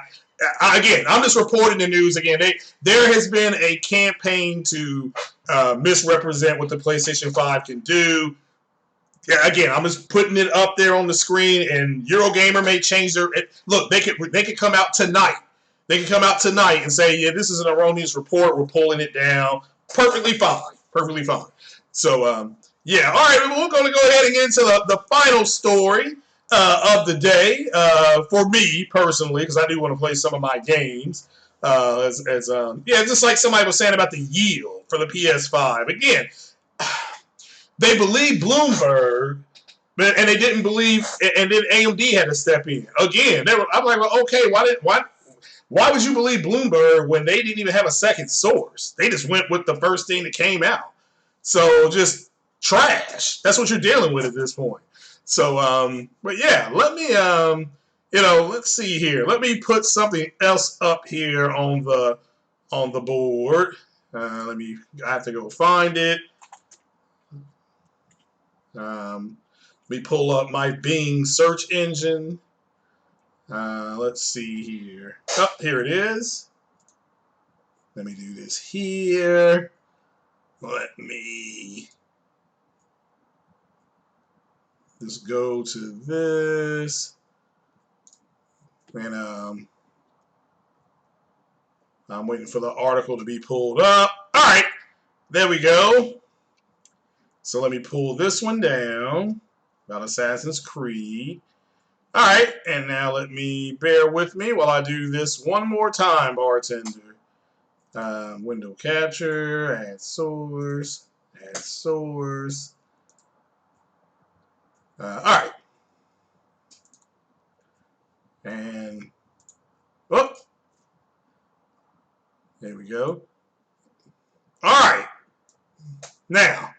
Again, I'm just reporting the news. Again, there has been a campaign to misrepresent what the PlayStation 5 can do. Yeah, again, I'm just putting it up there on the screen, and Eurogamer may change their look. They could come out tonight. They could come out tonight and say, yeah, this is an erroneous report. We're pulling it down. Perfectly fine. So yeah, all right. We're going to go ahead and get into the final story of the day for me personally, because I do want to play some of my games. Just like somebody was saying about the yield for the PS5. Again. They believe Bloomberg, and they didn't believe, and then AMD had to step in again. I'm like, well, okay, why would you believe Bloomberg when they didn't even have a second source? They just went with the first thing that came out. So just trash. That's what you're dealing with at this point. So, but yeah, let me, let's see here. Let me put something else up here on the board. I have to go find it. Let me pull up my Bing search engine. Let's see here. Oh, here it is. Let me do this here. Let me just go to this. And I'm waiting for the article to be pulled up. All right. There we go. So let me pull this one down about Assassin's Creed. All right, and now let me bear with me while I do this one more time, bartender. Window capture, add source. All right. And, oh, there we go. All right. Now,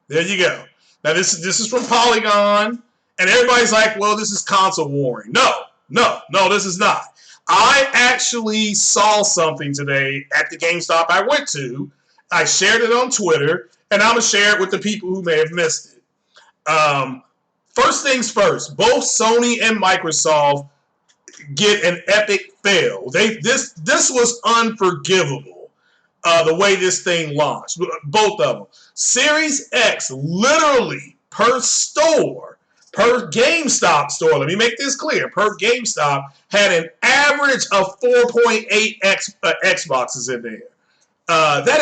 there you go. Now this is from Polygon, and everybody's like, "Well, this is console warring." No, this is not. I actually saw something today at the GameStop I went to. I shared it on Twitter, and I'm going to share it with the people who may have missed it. First things first, both Sony and Microsoft get an epic fail. This was unforgivable, the way this thing launched. Both of them. Series X, literally, per store, per GameStop store, let me make this clear, per GameStop, had an average of 4.8 Xboxes in there. That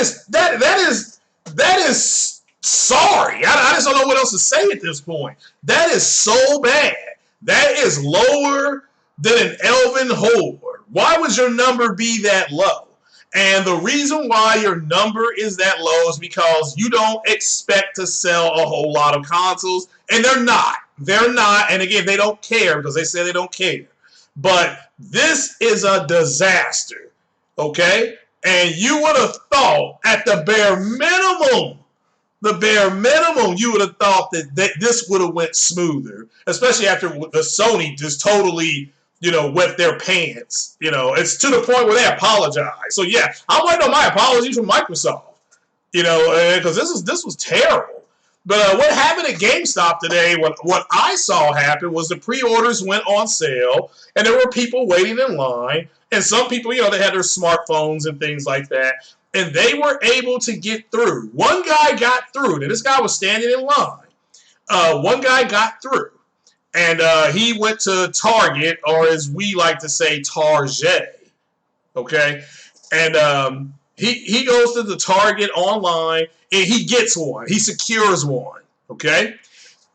is sorry. I just don't know what else to say at this point. That is so bad. That is lower than an elven horde. Why would your number be that low? And the reason why your number is that low is because you don't expect to sell a whole lot of consoles, and they're not. They're not, and again, they don't care because they say they don't care. But this is a disaster, okay? And you would have thought, at the bare minimum, you would have thought that this would have went smoother, especially after the Sony just totally, wet their pants. It's to the point where they apologize. So yeah, I'm waiting on my apologies from Microsoft, because this was terrible. But what happened at GameStop today, what I saw happen was the pre-orders went on sale, and there were people waiting in line, and some people, they had their smartphones and things like that, and they were able to get through. One guy got through, and this guy was standing in line. One guy got through, and he went to Target, or as we like to say, Target, okay? And he goes to the Target online, and he gets one. He secures one, okay?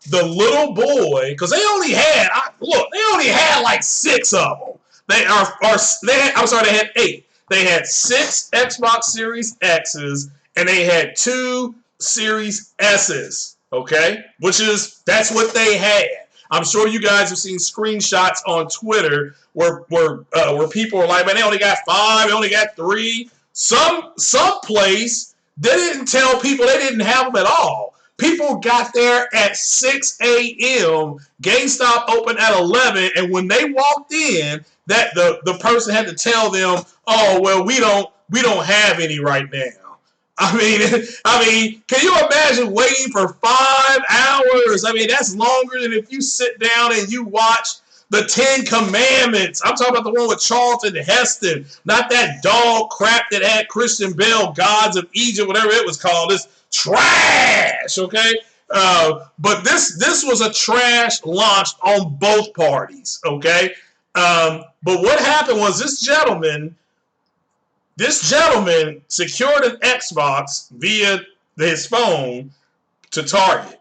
The little boy, because they only had like 6 of them. They had 8. They had 6 Xbox Series X's, and they had 2 Series S's, okay? That's what they had. I'm sure you guys have seen screenshots on Twitter where people are like, man, they only got 5, they only got 3. Some place, they didn't tell people they didn't have them at all. People got there at 6 a.m. GameStop opened at 11, and when they walked in, that the person had to tell them, oh, well, we don't have any right now. I mean, can you imagine waiting for 5 hours? I mean, that's longer than if you sit down and you watch the 10 Commandments. I'm talking about the one with Charlton Heston, not that dog crap that had Christian Bale, Gods of Egypt, whatever it was called. It's trash, okay? But this was a trash launch on both parties, okay? But what happened was this gentleman secured an Xbox via his phone to Target.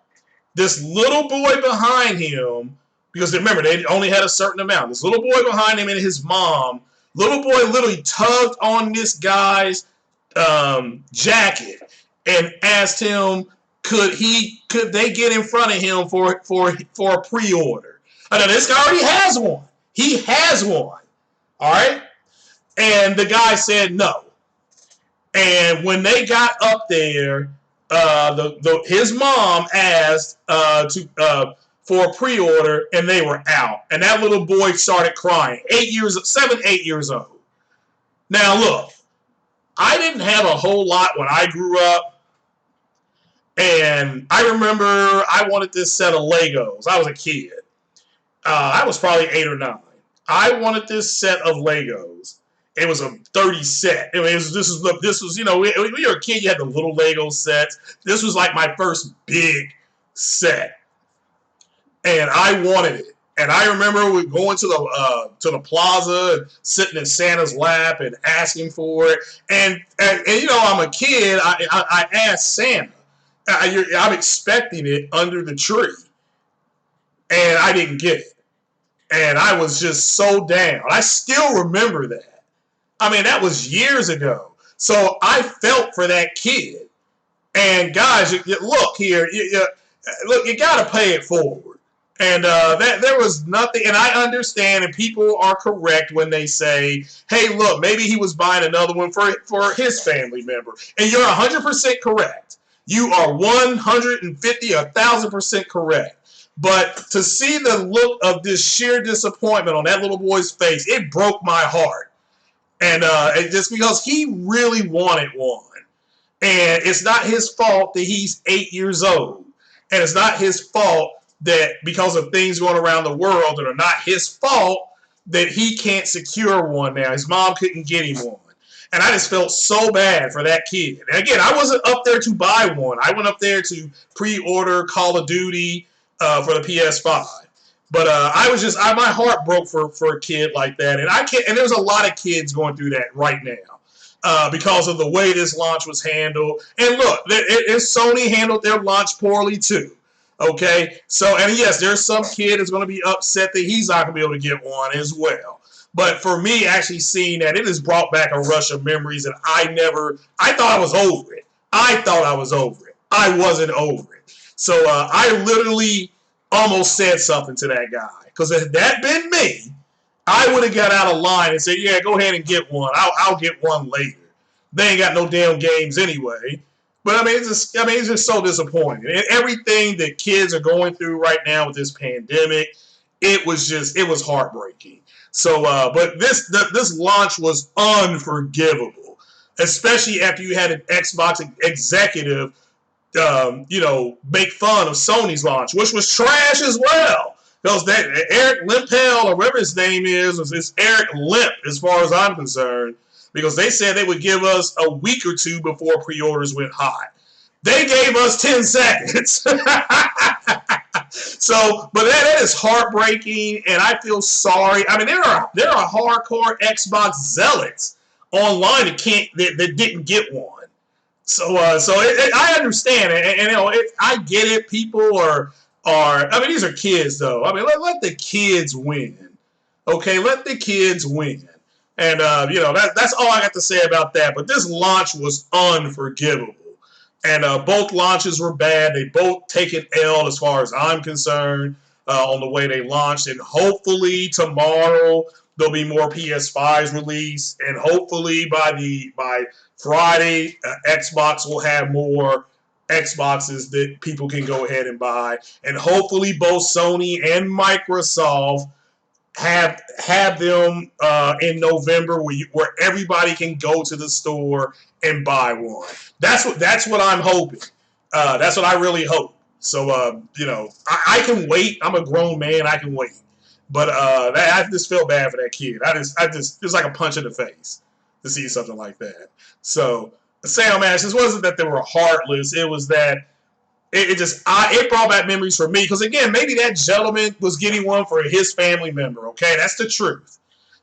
This little boy behind him, because remember, they only had a certain amount. This little boy behind him and his mom, little boy literally tugged on this guy's jacket and asked him, could they get in front of him for a pre-order? I know this guy already has one. He has one. All right? And the guy said no. And when they got up there, his mom asked for a pre-order, and they were out. And that little boy started crying. 7, 8 years old. Now look, I didn't have a whole lot when I grew up. And I remember I wanted this set of Legos. I was a kid. I was probably 8 or 9. I wanted this set of Legos. It was a 30 set. This was when you were a kid, you had the little Lego sets. This was like my first big set. And I wanted it. And I remember going to the plaza and sitting in Santa's lap and asking for it. And I'm a kid. I asked Santa. I'm expecting it under the tree. And I didn't get it. And I was just so down. I still remember that. I mean, that was years ago. So I felt for that kid. And guys, look here. Look, you got to pay it forward. And there was nothing. And I understand, and people are correct when they say, hey, look, maybe he was buying another one for his family member. And you're 100% correct. You are 150, 1,000% correct. But to see the look of this sheer disappointment on that little boy's face, it broke my heart. And just because he really wanted one. And it's not his fault that he's 8 years old. And it's not his fault that because of things going around the world that are not his fault that he can't secure one now. His mom couldn't get him one. And I just felt so bad for that kid. And again, I wasn't up there to buy one. I went up there to pre-order Call of Duty for the PS-5. But my heart broke for a kid like that. And I can't. And there's a lot of kids going through that right now because of the way this launch was handled. And look, Sony handled their launch poorly too. Okay, so and yes, there's some kid that's going to be upset that he's not going to be able to get one as well. But for me, actually seeing that, it has brought back a rush of memories, and I thought I was over it. I thought I was over it. I wasn't over it. So I literally almost said something to that guy. Because if that been me, I would have got out of line and said, yeah, go ahead and get one. I'll get one later. They ain't got no damn games anyway. But I mean, it's just so disappointing. And everything that kids are going through right now with this pandemic, it was heartbreaking. So, but this launch was unforgivable, especially after you had an Xbox executive, make fun of Sony's launch, which was trash as well. Because that Eric Limpel, or whatever his name is, it's Eric Limp, as far as I'm concerned. Because they said they would give us a week or two before pre-orders went hot. They gave us 10 seconds. So, but that is heartbreaking, and I feel sorry. I mean, there are hardcore Xbox zealots online that didn't get one. So, I understand, and I get it. People are. I mean, these are kids, though. I mean, let the kids win. Okay, let the kids win. And, that's all I got to say about that. But this launch was unforgivable. And both launches were bad. They both take an L as far as I'm concerned on the way they launched. And hopefully tomorrow there'll be more PS5s released. And hopefully by Friday, Xbox will have more Xboxes that people can go ahead and buy. And hopefully both Sony and Microsoft have them in November where everybody can go to the store and buy one. That's what I'm hoping. That's what I really hope. So I can wait. I'm a grown man. I can wait. But I just feel bad for that kid. It's like a punch in the face to see something like that. So Sam Ash, this wasn't that they were heartless. It was that it brought back memories for me. Because again, maybe that gentleman was getting one for his family member. Okay, that's the truth.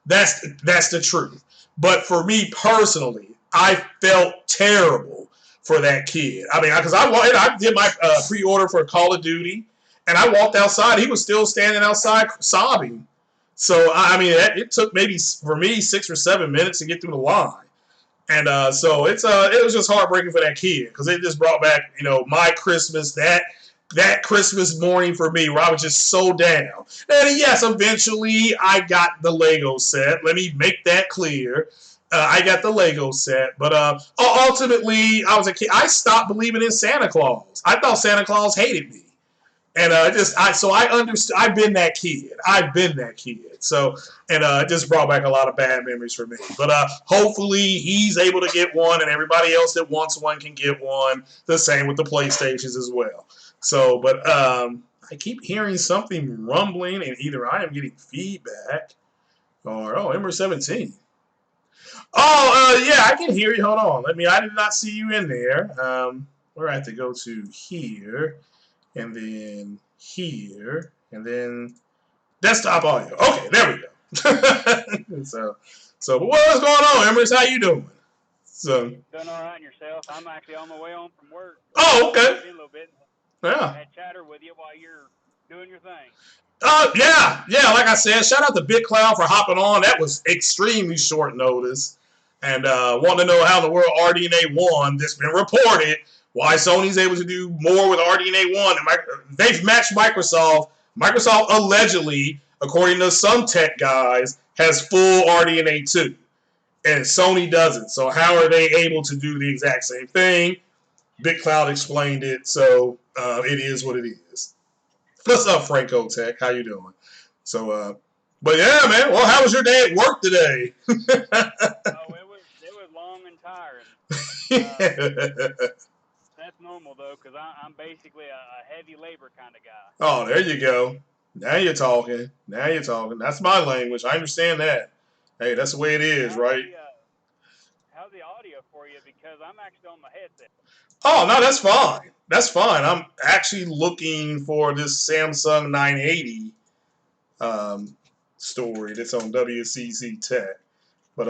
That's the truth. But for me personally, I felt terrible for that kid. I mean, because I did my pre-order for Call of Duty, and I walked outside. He was still standing outside sobbing. So I mean, it took maybe for me 6 or 7 minutes to get through the line. And so it was just heartbreaking for that kid because it just brought back, my Christmas, that Christmas morning for me where I was just so down. And yes, eventually I got the Lego set. Let me make that clear. I got the Lego set. But ultimately, I was a kid. I stopped believing in Santa Claus. I thought Santa Claus hated me. And so I understood. I've been that kid. So, and it just brought back a lot of bad memories for me. But hopefully he's able to get one, and everybody else that wants one can get one. The same with the PlayStations as well. So, but I keep hearing something rumbling, and either I am getting feedback or Ember 17. Yeah, I can hear you. Hold on. I did not see you in there. Where I have to go to here. And then here, and then desktop audio. Okay, there we go. so but what's going on, Emrys? How you doing? Doing all right yourself. I'm actually on my way home from work. Oh, okay. A little bit. Yeah. I had chatter with you while you're doing your thing. Yeah. Like I said, shout out to Big Cloud for hopping on. That was extremely short notice, and want to know how the world RDNA won. That's been reported. Why Sony's able to do more with RDNA 1. They've matched Microsoft. Microsoft allegedly, according to some tech guys, has full RDNA 2. And Sony doesn't. So how are they able to do the exact same thing? Big Cloud explained it, so it is what it is. What's up, Franco Tech? How you doing? So, but yeah, man. Well, how was your day at work today? It was long and tiring. That's normal though, because I'm basically a heavy labor kind of guy. Oh, there you go. Now you're talking. Now you're talking. That's my language. I understand that. Hey, that's the way it is, right? How's the audio for you? Because I'm actually on my headset. Oh, no, that's fine. That's fine. I'm actually looking for this Samsung 980 story that's on WCC Tech. But,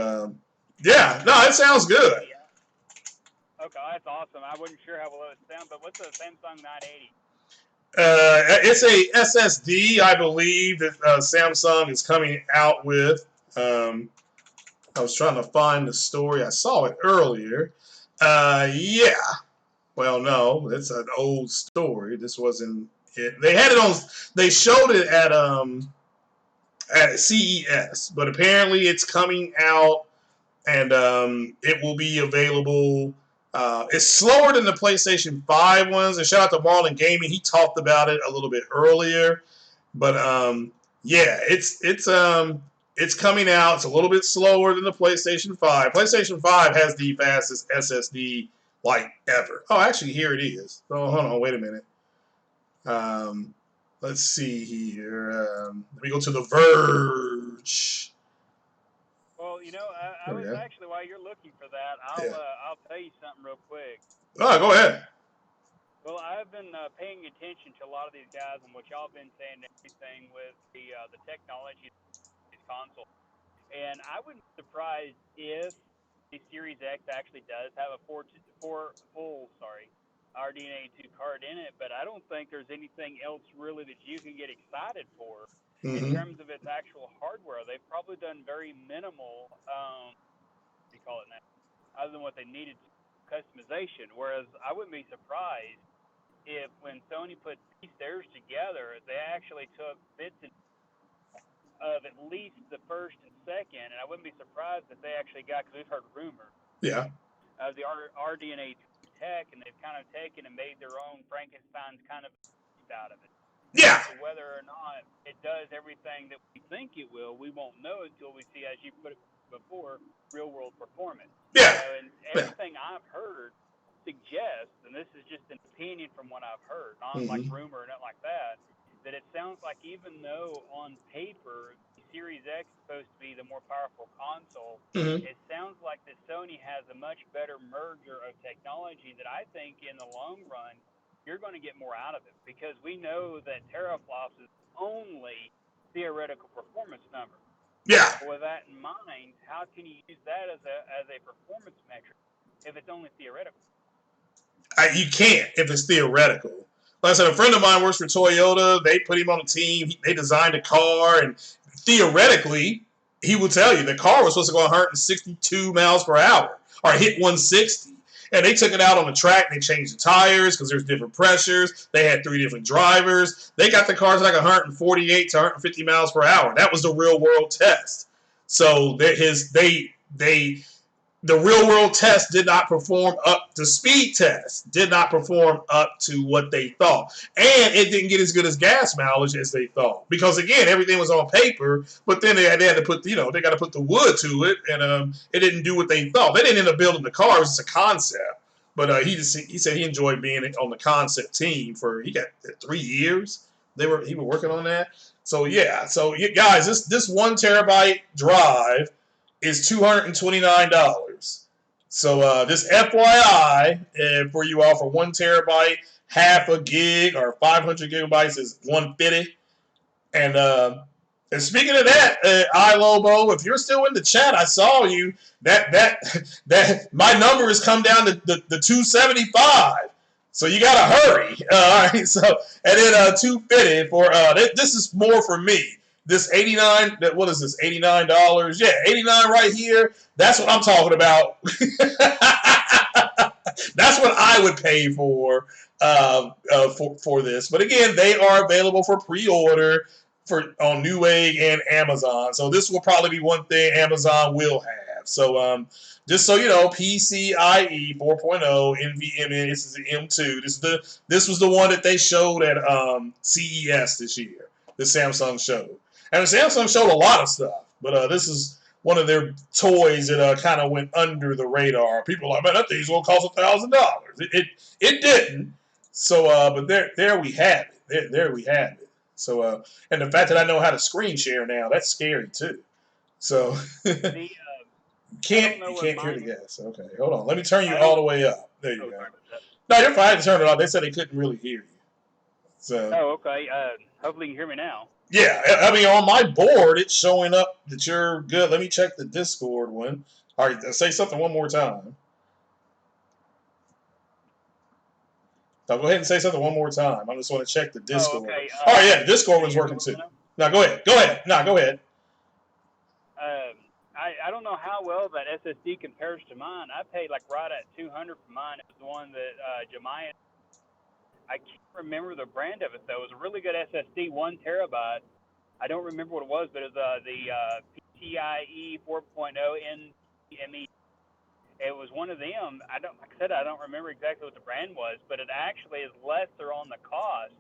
yeah, no, it sounds good. Yeah. Okay, that's awesome. I wasn't sure how well it sounded, but what's a Samsung 980? It's a SSD, I believe, that Samsung is coming out with. I was trying to find the story. I saw it earlier. Yeah. Well, no, it's an old story. This wasn't it. They had it on. They showed it at CES, but apparently it's coming out, and it will be available. It's slower than the PlayStation 5 ones. And shout out to Marlon Gaming. He talked about it a little bit earlier, but yeah, it's coming out. It's a little bit slower than the PlayStation 5. PlayStation 5 has the fastest SSD like ever. Oh, actually, here it is. Oh, hold on, wait a minute. Let's see here. Let me go to The Verge. Well, I was actually, while you're looking for that, I'll tell you something real quick. Oh, go ahead. Well, I've been paying attention to a lot of these guys and what y'all been saying and everything with the technology of these consoles. And I wouldn't be surprised if the Series X actually does have a full RDNA 2 card in it, but I don't think there's anything else really that you can get excited for in terms of its actual hardware. They've probably done very minimal, what do you call it now, other than what they needed to customization. Whereas I wouldn't be surprised if when Sony put these stairs together, they actually took bits of at least the first and second, and I wouldn't be surprised if they actually got, because we've heard rumors, of the RDNA tech, and they've kind of taken and made their own Frankenstein's kind of out of it. Yeah. So whether or not it does everything that we think it will, we won't know until we see, as you put it before, real-world performance. Yeah. And everything I've heard suggests, and this is just an opinion from what I've heard, not like rumor or nothing like that it sounds like even though on paper the Series X is supposed to be the more powerful console, it sounds like that Sony has a much better merger of technology that I think in the long run you're going to get more out of it, because we know that teraflops is only theoretical performance number. Yeah. With that in mind, how can you use that as a performance metric if it's only theoretical? You can't if it's theoretical. Like I said, a friend of mine works for Toyota. They put him on a team. They designed a car, and theoretically, he will tell you the car was supposed to go 162 miles per hour or hit 160. And they took it out on the track. They changed the tires because there's different pressures. They had 3 different drivers. They got the cars like 148 to 150 miles per hour. That was the real world test. So the real world test did not perform up to speed test, did not perform up to what they thought. And it didn't get as good as gas mileage as they thought. Because again, everything was on paper, but then they had to put, they got to put the wood to it, and it didn't do what they thought. They didn't end up building the car, it was just a concept. But he said he enjoyed being on the concept team he got 3 years. He was working on that. So yeah, guys, this 1 terabyte drive is $229. So just FYI, for you all, for 1 terabyte, half a gig or 500 gigabytes is $150. And speaking of that, iLobo, if you're still in the chat, I saw you. That my number has come down to the 275. So you gotta hurry. All right. So and then 250 for this is more for me. This 89, what is this, $89? Yeah, 89 right here. That's what I'm talking about. That's what I would pay for this. But again, they are available for pre-order on Newegg and Amazon. So this will probably be one thing Amazon will have. So just so you know, PCIe 4.0 NVMe. This is the M2. This was the one that they showed at CES this year. The Samsung showed, and the Samsung showed a lot of stuff, but this is one of their toys that kind of went under the radar. People are like, man, that thing's gonna cost $1,000. It didn't. So, but there we have it. There we have it. So, and the fact that I know how to screen share now, that's scary too. So, you can't hear the gas. Okay, hold on. Let me turn you all the way up. There you go. No, you're fine to turn it off. They said they couldn't really hear you. So. Oh, okay. Hopefully you can hear me now. Yeah, I mean, on my board, it's showing up that you're good. Let me check the Discord one. All right, say something one more time. Now, go ahead and say something one more time. I just want to check the Discord. Oh, okay. All right, yeah, the Discord one's working too. Now, go ahead. Go ahead. No, go ahead. I don't know how well that SSD compares to mine. I paid like right at $200 for mine. It was the one that Jemiah. I can't remember the brand of it though. It was a really good SSD, 1 terabyte. I don't remember what it was, but it was the PCIe 4.0 NVMe. It was one of them. Like I said, I don't remember exactly what the brand was, but it actually is lesser on the cost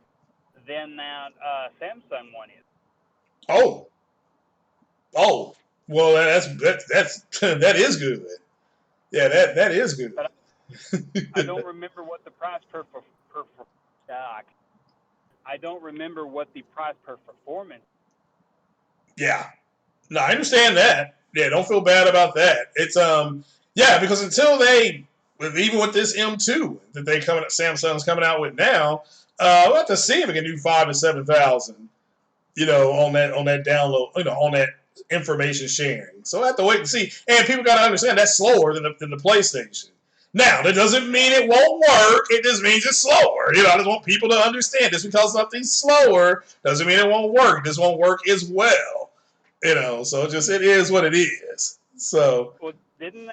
than that Samsung one is. Oh, well, that is good. Yeah, that is good. But I don't remember what the price per I don't remember what the price per performance. Yeah, no, I understand that. Yeah, don't feel bad about that. It's yeah, because until even with this M2 that Samsung's coming out with now, we'll have to see if it can do 5,000 to 7,000. On that download, on that information sharing. So I have to wait and see. And people got to understand that's slower than the PlayStation. Now, that doesn't mean it won't work. It just means it's slower. I just want people to understand. Just because something's slower doesn't mean it won't work. This won't work as well. So it is what it is. So. Well, didn't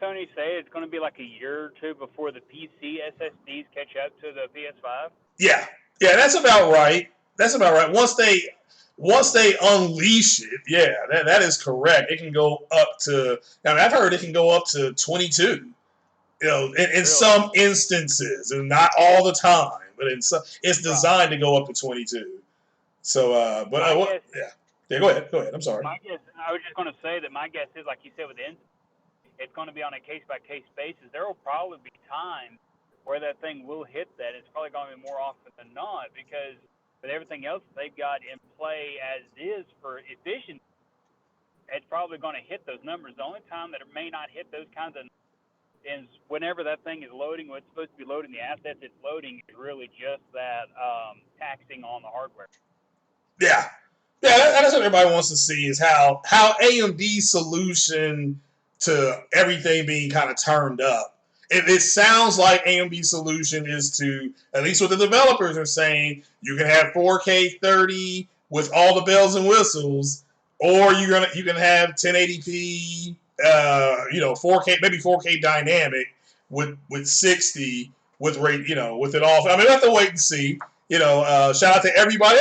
Sony say it's going to be like a year or two before the PC SSDs catch up to the PS-5? Yeah, that's about right. Once they unleash it, yeah, that is correct. It can go up to. I mean, I've heard it can go up to 22. In really? Some instances, and not all the time, but it's designed to go up to 22. So, yeah. Go ahead. I'm sorry. My guess, I was just going to say that my guess is, like you said, it's going to be on a case-by-case basis. There will probably be times where that thing will hit that. It's probably going to be more often than not because with everything else they've got in play as is for efficiency, it's probably going to hit those numbers. The only time that it may not hit those kinds of is whenever that thing is loading, when it's supposed to be loading the assets it's loading is really just that taxing on the hardware. Yeah, that's what everybody wants to see is how AMD's solution to everything being kind of turned up. It sounds like AMD's solution is to, at least what the developers are saying, you can have 4K 30 with all the bells and whistles, or you can have 1080p, 4K, maybe 4K dynamic with 60 with rate, with it all. I mean, we have to wait and see. Shout out to everybody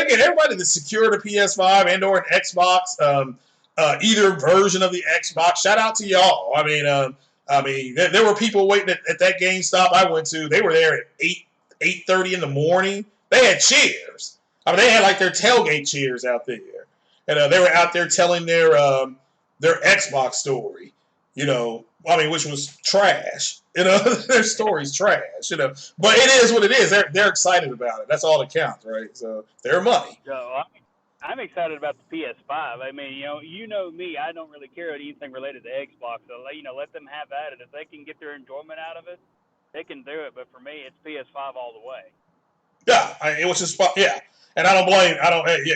that secured a PS5 and or an Xbox, either version of the Xbox. Shout out to y'all. I mean, there were people waiting at that GameStop I went to. They were there at 8:30 in the morning. They had chairs. I mean, they had like their tailgate chairs out there, and they were out there telling their Xbox story. Which was trash. Their story's trash. But it is what it is. They're excited about it. That's all that counts, right? So their money. So I'm excited about the PS5. I mean, you know me. I don't really care about anything related to Xbox. So let them have at it. If they can get their enjoyment out of it, they can do it. But for me, it's PS5 all the way. Yeah, it was just yeah. And I don't blame.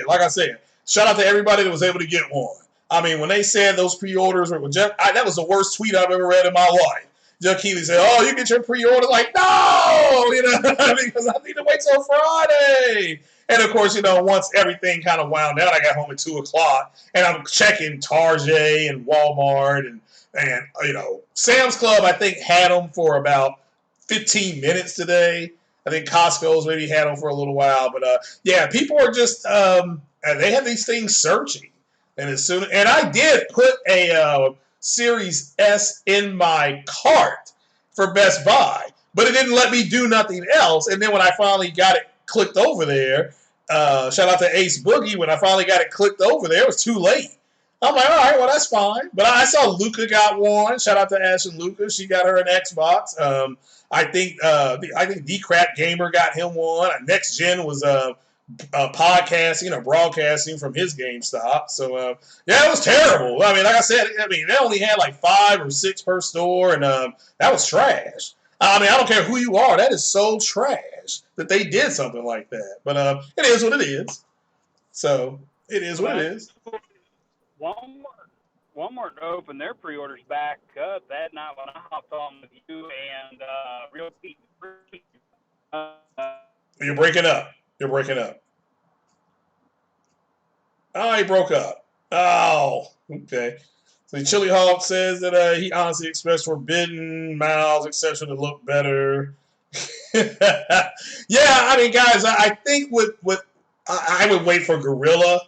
Like I said, shout out to everybody that was able to get one. I mean, when they said those pre-orders were Jeff, that was the worst tweet I've ever read in my life. Jeff Keighley said, "Oh, you get your pre-order?" Like, no, because I need to wait till Friday. And of course, once everything kind of wound down, I got home at 2:00, and I'm checking Target and Walmart and Sam's Club. I think had them for about 15 minutes today. I think Costco's maybe had them for a little while, but people are just they have these things searching. And I did put Series S in my cart for Best Buy, but it didn't let me do nothing else. And then when I finally got it clicked over there, shout out to Ace Boogie, when I finally got it clicked over there, it was too late. I'm like, all right, well, that's fine. But I saw Luca got one. Shout out to Ash and Luca. She got her an Xbox. I think D Crap Gamer got him one. Next Gen was podcasting or broadcasting from his GameStop. So yeah, it was terrible. I mean, like I said, they only had like 5 or 6 per store, and that was trash. I mean, I don't care who you are. That is so trash that they did something like that. But it is what it is. So it is what it is. Walmart opened their pre-orders back up that night when I hopped on with you and Real Pete. You're breaking up. You're breaking up. Oh, he broke up. Oh, okay. So Chili Hawk says that he honestly expects Forbidden, Miles, etc. to look better. Yeah, I mean, guys, I think I would wait for Gorilla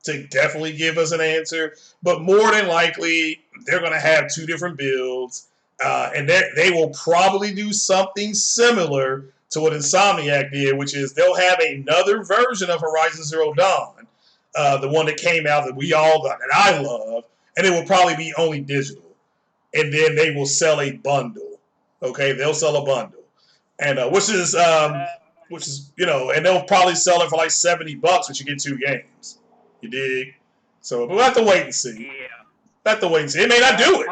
to definitely give us an answer, but more than likely they're going to have 2 different builds, and they will probably do something similar to what Insomniac did, which is they'll have another version of Horizon Zero Dawn, the one that came out that we all got, that I love, and it will probably be only digital, and then they will sell a bundle. Okay, they'll sell a bundle, and which is and they'll probably sell it for like $70, but you get 2 games. You dig? So we'll have to wait and see. Yeah. We'll have to wait and see. It may not do it.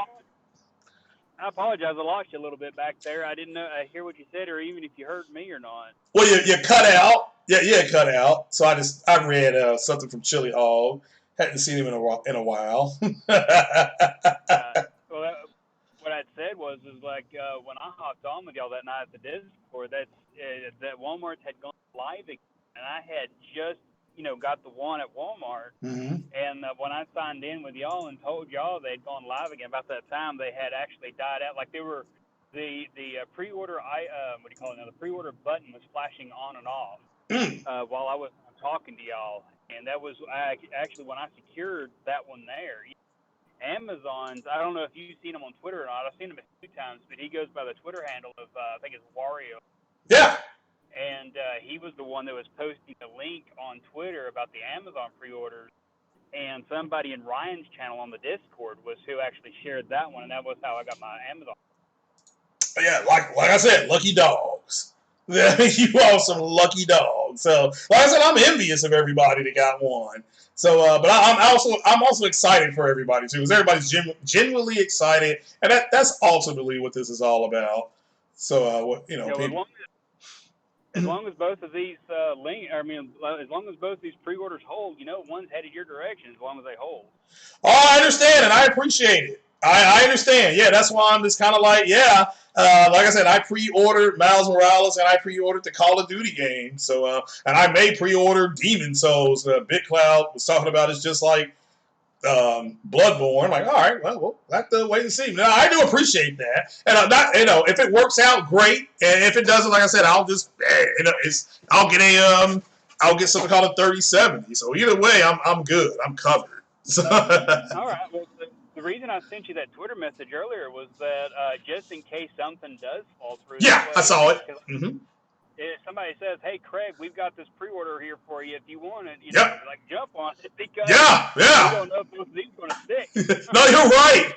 I apologize. I lost you a little bit back there. I didn't know. I hear what you said, or even if you heard me or not. Well, you cut out. Yeah, cut out. So I read something from Chili Hog. Hadn't seen him in a while. Well, what I said was like when I hopped on with y'all that night at the Discord, that Walmart had gone live again, and I had just got the one at Walmart. Mm-hmm. And when I signed in with y'all and told y'all they'd gone live again, about that time they had actually died out. Like they were the pre-order the pre-order button was flashing on and off while I was talking to y'all, and that was actually when I secured that one there. Amazon's, I don't know if you've seen him on Twitter or not. I've seen him a few times, but he goes by the Twitter handle of I think it's Wario. Yeah. And he was the one that was posting the link on Twitter about the Amazon pre-orders. And somebody in Ryan's channel on the Discord was who actually shared that one, and that was how I got my Amazon. Yeah, like I said, lucky dogs. You are some lucky dogs. So, like I said, I'm envious of everybody that got one. So, but I'm also excited for everybody too, because everybody's genuinely excited, and that's ultimately what this is all about. So, people. As long as both of these as long as both these pre-orders hold, one's headed your direction as long as they hold. Oh, I understand, and I appreciate it. I understand. Yeah, that's why I'm just kind of like, like I said, I pre-ordered Miles Morales, and I pre-ordered the Call of Duty game. So, and I may pre-order Demon Souls. Big Cloud was talking about it's just like Bloodborne. Like, all right, well, we'll have to wait and see. Now, I do appreciate that, and if it works out, great. And if it doesn't, like I said, I'll just I'll get something called a 3070. So either way, I'm good. I'm covered. So. All right. Well, the reason I sent you that Twitter message earlier was that just in case something does fall through. Yeah, I saw it. Mm-hmm. If somebody says, "Hey, Craig, we've got this pre-order here for you. If you want it, like jump on it because we don't know if these are going to stick." No, you're right.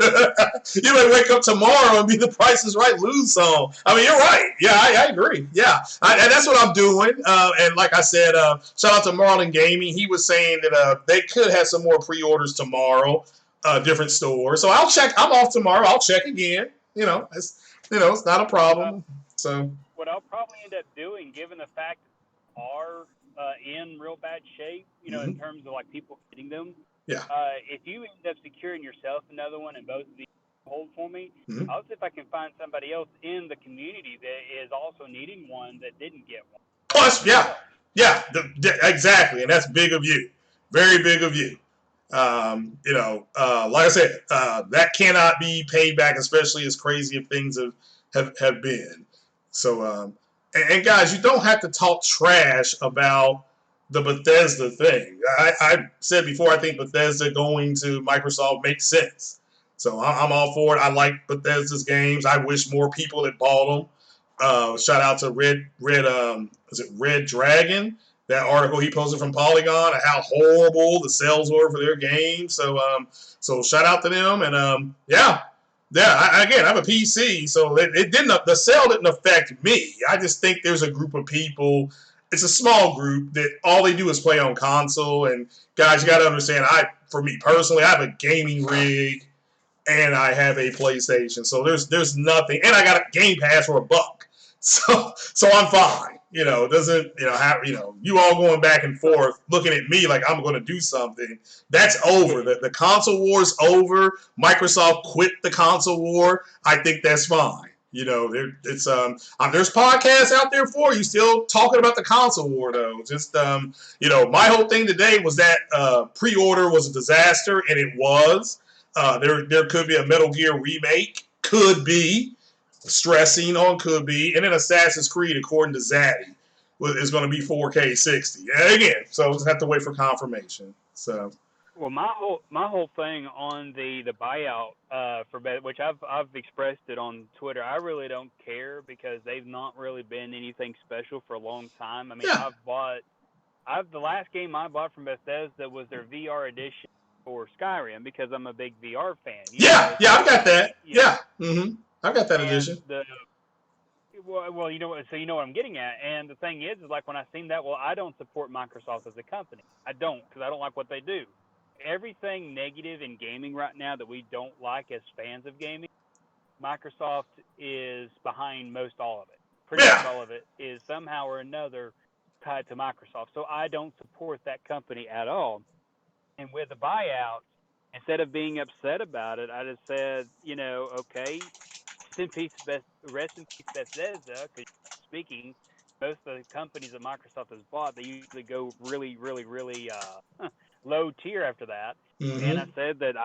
You may wake up tomorrow and be the Price is Right lose some. I mean, you're right. Yeah, I agree. Yeah, and that's what I'm doing. And like I said, shout out to Marlon Gaming. He was saying that they could have some more pre-orders tomorrow, different stores. So I'll check. I'm off tomorrow. I'll check again. It's not a problem. So. What I'll probably end up doing, given the fact that they are in real bad shape, in terms of like people getting them. Yeah. If you end up securing yourself another one and both of these hold for me, I'll see if I can find somebody else in the community that is also needing one that didn't get one. Plus, yeah, exactly, and that's big of you, very big of you. Like I said, that cannot be paid back, especially as crazy as things have been. So, and guys, you don't have to talk trash about the Bethesda thing. I said before, I think Bethesda going to Microsoft makes sense. So I'm all for it. I like Bethesda's games. I wish more people had bought them. Shout out to Red Dragon? That article he posted from Polygon and how horrible the sales were for their game. So shout out to them. And again, I have a PC, so it didn't. The sale didn't affect me. I just think there's a group of people. It's a small group that all they do is play on console. And guys, you got to understand. For me personally, I have a gaming rig and I have a PlayStation. So there's nothing, and I got a Game Pass for $1. So I'm fine. It doesn't have you all going back and forth looking at me like I'm going to do something. That's over. The console war's over. Microsoft quit the console war. I think that's fine. There's podcasts out there for you still talking about the console war though. Just my whole thing today was that pre-order was a disaster, and it was. There could be a Metal Gear remake. Could be. Stressing on could be. And then Assassin's Creed, according to ZADDY, is going to be 4K 60. And again, so we'll just have to wait for confirmation. So. Well, my whole thing on the buyout for which I've expressed it on Twitter. I really don't care because they've not really been anything special for a long time. I mean, yeah. the last game I bought from Bethesda was their VR edition for Skyrim because I'm a big VR fan. I've got that. Yeah. Mm-hmm. I got that edition. Well, so you know what I'm getting at. And the thing is like when I seen that, I don't support Microsoft as a company. I don't, because I don't like what they do. Everything negative in gaming right now that we don't like as fans of gaming, Microsoft is behind most all of it. Pretty much all of it is somehow or another tied to Microsoft. So I don't support that company at all. And with the buyout, instead of being upset about it, I just said, okay, rest in peace Bethesda, because speaking, most of the companies that Microsoft has bought, they usually go really, really, really low tier after that. Mm-hmm. And I said that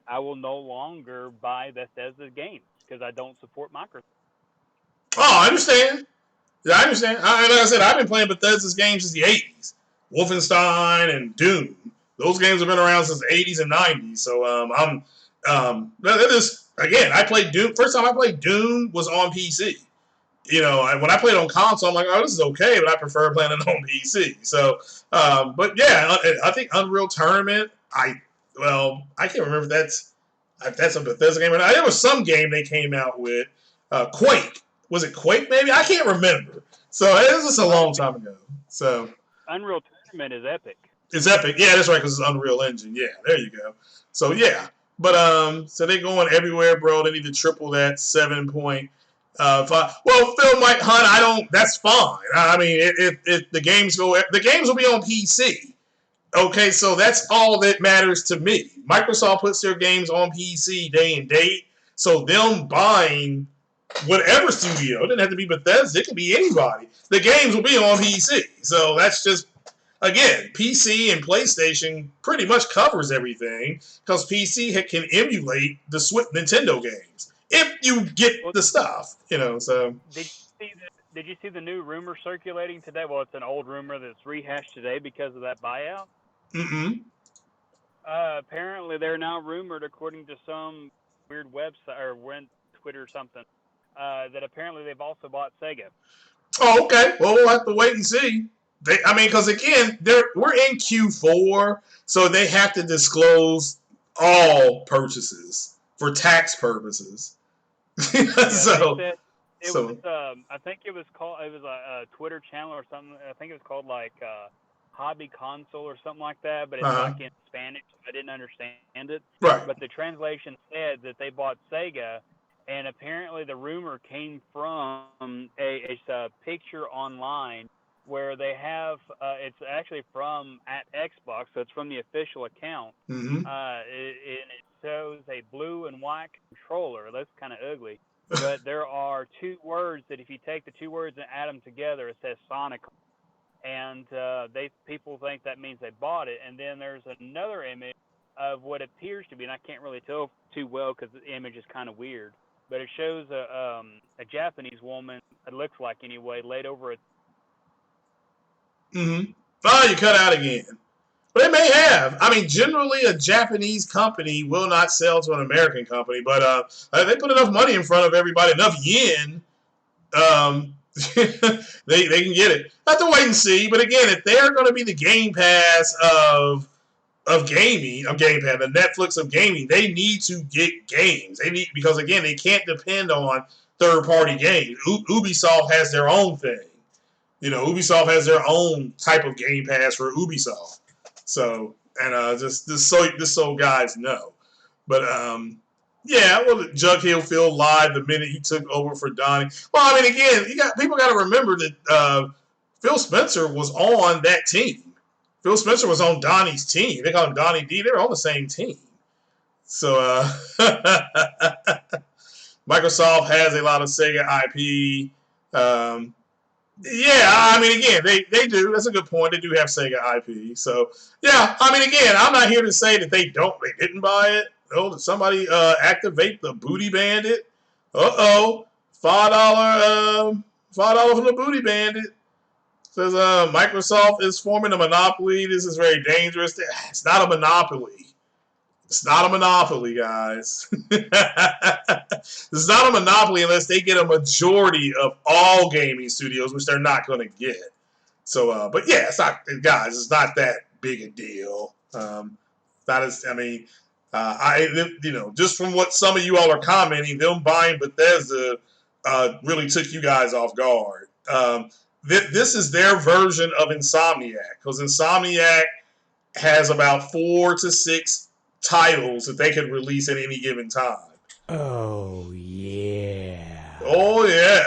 I will no longer buy Bethesda's games because I don't support Microsoft. Oh, I understand. Yeah, I understand. Like I said, I've been playing Bethesda's games since the 80s. Wolfenstein and Doom. Those games have been around since the 80s and 90s. So again, I played Doom. First time I played Doom was on PC. When I played on console, I'm like, oh, this is okay, but I prefer playing it on PC. So, but yeah, I think Unreal Tournament. I can't remember if that's a Bethesda game or not. There was some game they came out with. Quake. Was it Quake? Maybe I can't remember. So it was just a long time ago. So Unreal Tournament is epic. It's epic. Yeah, that's right, because it's Unreal Engine. Yeah, there you go. So yeah. But so they're going everywhere, bro. They need to triple that 7.5. Well, Phil Mike Hunt, that's fine. I mean, if the games the games will be on PC. Okay, so that's all that matters to me. Microsoft puts their games on PC day and date, so them buying whatever studio, it doesn't have to be Bethesda, it could be anybody. The games will be on PC. So that's just, again, PC and PlayStation pretty much covers everything because PC can emulate the Nintendo games if you get the stuff, So did you see the new rumor circulating today? Well, it's an old rumor that's rehashed today because of that buyout. Mm-hmm. Apparently, they're now rumored, according to some weird website or Twitter or something, that apparently they've also bought Sega. Oh, okay. Well, we'll have to wait and see. Because again, we're in Q4, so they have to disclose all purchases for tax purposes. I think it was a Twitter channel or something. I think it was called Hobby Console or something like that, but it's in Spanish. So I didn't understand it. Right. But the translation said that they bought Sega, and apparently the rumor came from a picture online where they have it's actually from @Xbox, so it's from the official account. Mm-hmm. It shows a blue and white controller. That's kind of ugly. But there are two words that if you take the two words and add them together, it says Sonic. And people think that means they bought it. And then there's another image of what appears to be, and I can't really tell too well because the image is kind of weird, but it shows a Japanese woman, it looks like anyway, laid over a... Mm-hmm. Oh, you cut out again. But they may have. I mean, generally, a Japanese company will not sell to an American company, but they put enough money in front of everybody, enough yen, they can get it. Have to wait and see. But again, if they're going to be the Game Pass of gaming, Game Pass, the Netflix of gaming, they need to get games. They need, because again, they can't depend on third-party games. Ubisoft has their own thing. Ubisoft has their own type of Game Pass for Ubisoft. So, and just so guys know. But yeah, well, Jughead Phil live the minute he took over for Donnie. Well, I mean, again, people got to remember that Phil Spencer was on that team. Phil Spencer was on Donnie's team. They call him Donnie D. They were on the same team. So Microsoft has a lot of Sega IP. Yeah, I mean, again, they do. That's a good point. They do have Sega IP. So, yeah, I mean, again, I'm not here to say that they didn't buy it. Oh, did somebody activate the Booty Bandit? $5 from the Booty Bandit. Says Microsoft is forming a monopoly. This is very dangerous. It's not a monopoly. It's not a monopoly, guys. It's not a monopoly unless they get a majority of all gaming studios, which they're not going to get. So, but yeah, it's not, guys. It's not that big a deal. Not as, I mean, just from what some of you all are commenting, them buying Bethesda really took you guys off guard. This is their version of Insomniac, because Insomniac has about 4 to 6 titles that they can release at any given time. Oh, yeah. Oh, yeah.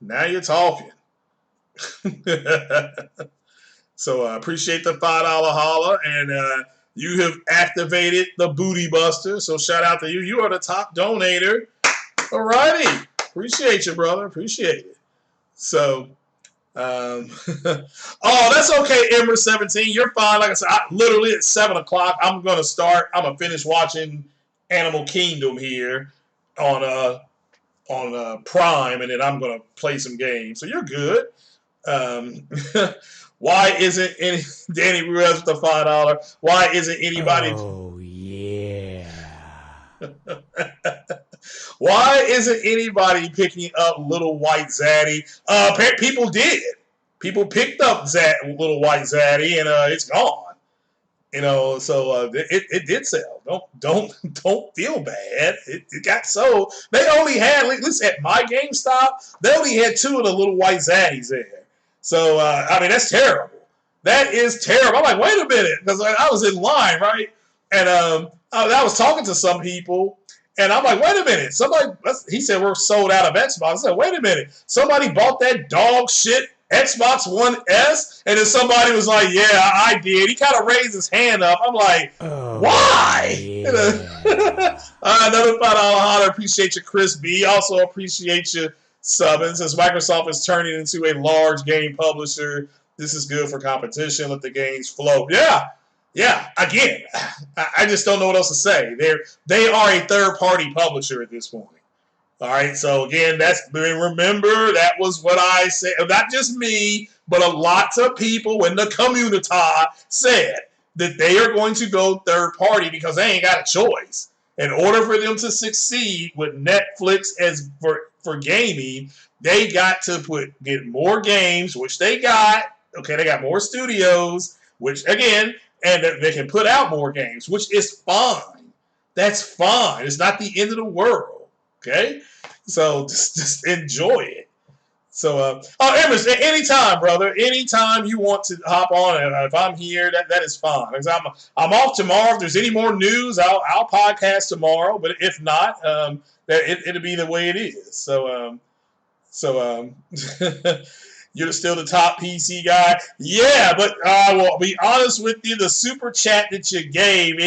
Now you're talking. So I appreciate the $5 holler, and you have activated the Booty Buster, so shout out to you. You are the top donator. All righty. Appreciate you, brother. Appreciate it. So, oh, that's okay, Ember17. You're fine. Like I said, literally at 7 o'clock, I'm going to finish watching Animal Kingdom here on Prime, and then I'm going to play some games. So you're good. Why isn't any Danny Ruiz with the $5? Why isn't anybody? Oh yeah. Why isn't anybody picking up Little White Zaddy? People did. People picked up Little White Zaddy, and it's gone. So it did sell. Don't feel bad. It got sold. They only had, at least at my GameStop, they only had 2 of the Little White Zaddies there. So I mean, that's terrible. That is terrible. I'm like, wait a minute, because I was in line, right, and I was talking to some people. And I'm like, wait a minute. He said we're sold out of Xbox. I said, wait a minute. Somebody bought that dog shit Xbox One S? And then somebody was like, yeah, I did. He kind of raised his hand up. I'm like, why? Yeah. Another $5 holler. Appreciate you, Chris B. Also appreciate you subbing. Since Microsoft is turning into a large game publisher, this is good for competition. Let the games flow. Yeah, again, I just don't know what else to say. They are a third-party publisher at this point. All right, so again, remember, that was what I said. Not just me, but a lot of people in the community said that they are going to go third-party because they ain't got a choice. In order for them to succeed with Netflix as for gaming, they got to get more games, which they got. Okay, they got more studios, which, again, and they can put out more games, which is fine. That's fine. It's not the end of the world. Okay? So just enjoy it. So, Emerson, anytime, brother. Anytime you want to hop on, and if I'm here, that is fine. Because I'm off tomorrow. If there's any more news, I'll podcast tomorrow. But if not, it'll be the way it is. So you're still the top PC guy? Yeah, but I will be honest with you, the super chat that you gave,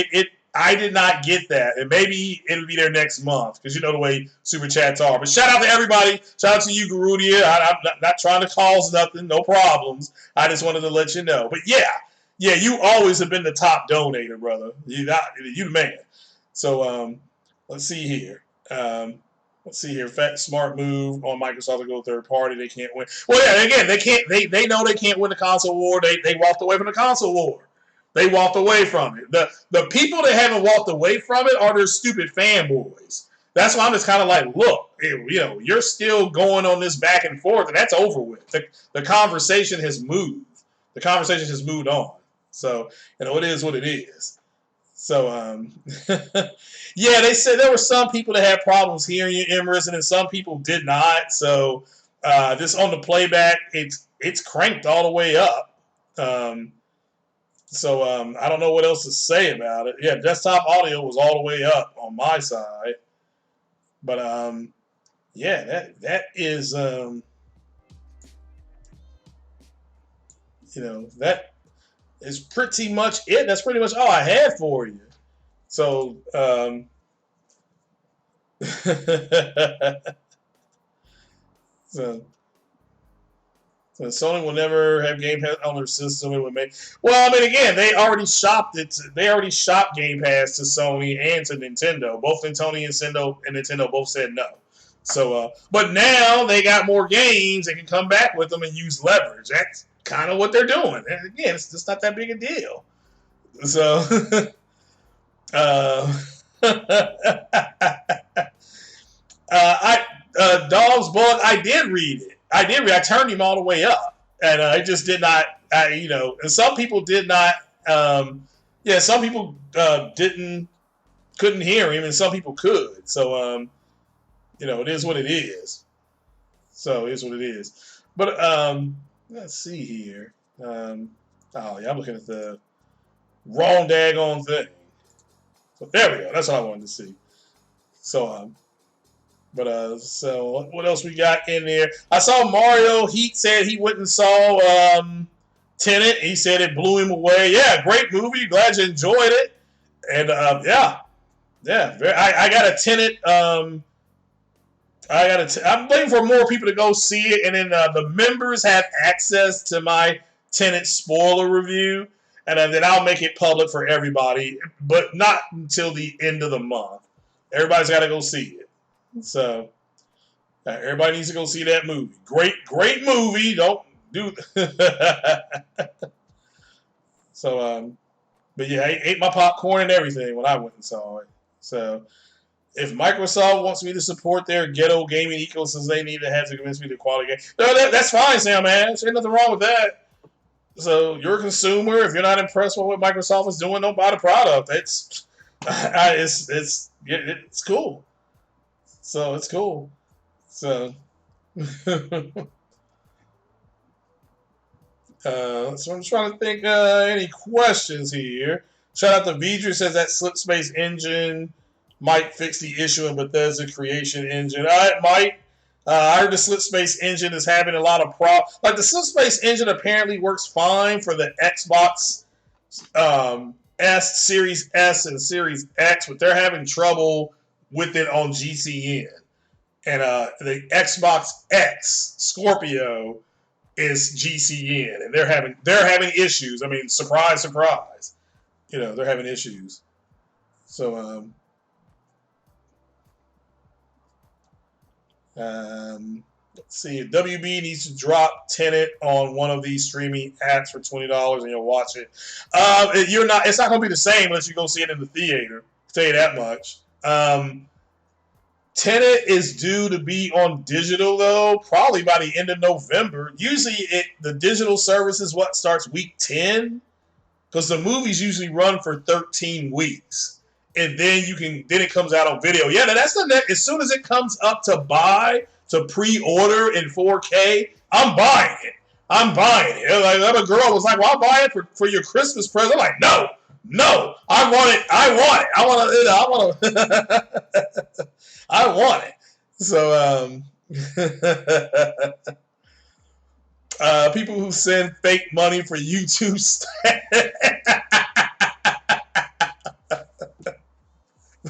I did not get that. And maybe it'll be there next month, because you know the way super chats are. But shout out to everybody. Shout out to you, Garudia. I'm not trying to cause nothing, no problems. I just wanted to let you know. But yeah, you always have been the top donator, brother. You the man. So let's see here. Fat smart move on Microsoft to go third party. They can't win. Well, yeah, again, they can't. They know they can't win the console war. They walked away from the console war. They walked away from it. The people that haven't walked away from it are their stupid fanboys. That's why I'm just kind of like, look, you're still going on this back and forth, and that's over with. The conversation has moved. The conversation has moved on. So, it is what it is. So, yeah, they said there were some people that had problems hearing you, Emerson, and some people did not. So, this on the playback, it's cranked all the way up. So, I don't know what else to say about it. Yeah, desktop audio was all the way up on my side. But, yeah, that is, that is pretty much it. That's pretty much all I had for you. So, so Sony will never have Game Pass on their system. It would make again, they already shopped it. They already shopped Game Pass to Sony and to Nintendo. Both Sony and Nintendo both said no. So, but now they got more games. They can come back with them and use leverage. That's kind of what they're doing. And again, it's just not that big a deal. So, Dog's Book, I did read it. I turned him all the way up, and I just did not. And some people did not. Some people couldn't hear him, and some people could. So, it is what it is. So it is what it is. But let's see here. I'm looking at the wrong daggone thing. So there we go. That's what I wanted to see. So, so what else we got in there? I saw Mario Heat said he went and saw Tenet. He said it blew him away. Yeah, great movie. Glad you enjoyed it. And I got a Tenet. I'm waiting for more people to go see it, and then the members have access to my Tenet spoiler review, and then I'll make it public for everybody, but not until the end of the month. Everybody's got to go see it. So, everybody needs to go see that movie. Great movie. Don't do. So, but yeah, I ate my popcorn and everything when I went and saw it. So, if Microsoft wants me to support their ghetto gaming ecosystem, they need to have to convince me to quality game. No, that's fine, Sam, man. There's nothing wrong with that. So, you're a consumer. If you're not impressed with what Microsoft is doing, don't buy the product. It's cool. So it's cool. So, so I'm trying to think any questions here. Shout out to Vidra, says that Slip Space engine might fix the issue in Bethesda Creation Engine. It might. I heard the Slip Space engine is having a lot of problems. Like the Slip Space engine apparently works fine for the Xbox Series S and Series X, but they're having trouble with it on GCN. And the Xbox X Scorpio is GCN, and they're having issues. I mean, surprise, surprise. They're having issues. So let's see. WB needs to drop Tenet on one of these streaming apps for $20, and you'll watch it. It's not going to be the same unless you go see it in the theater. I'll tell you that much. Tenet is due to be on digital, though, probably by the end of November. Usually, the digital service is what starts week 10, because the movies usually run for 13 weeks, and then it comes out on video. Yeah, that's the next. As soon as it comes up to pre-order in 4K, I'm buying it. Like that girl was like, "Well, I'll buy it for your Christmas present." I'm like, no, I want it. I want it. So, people who send fake money for YouTube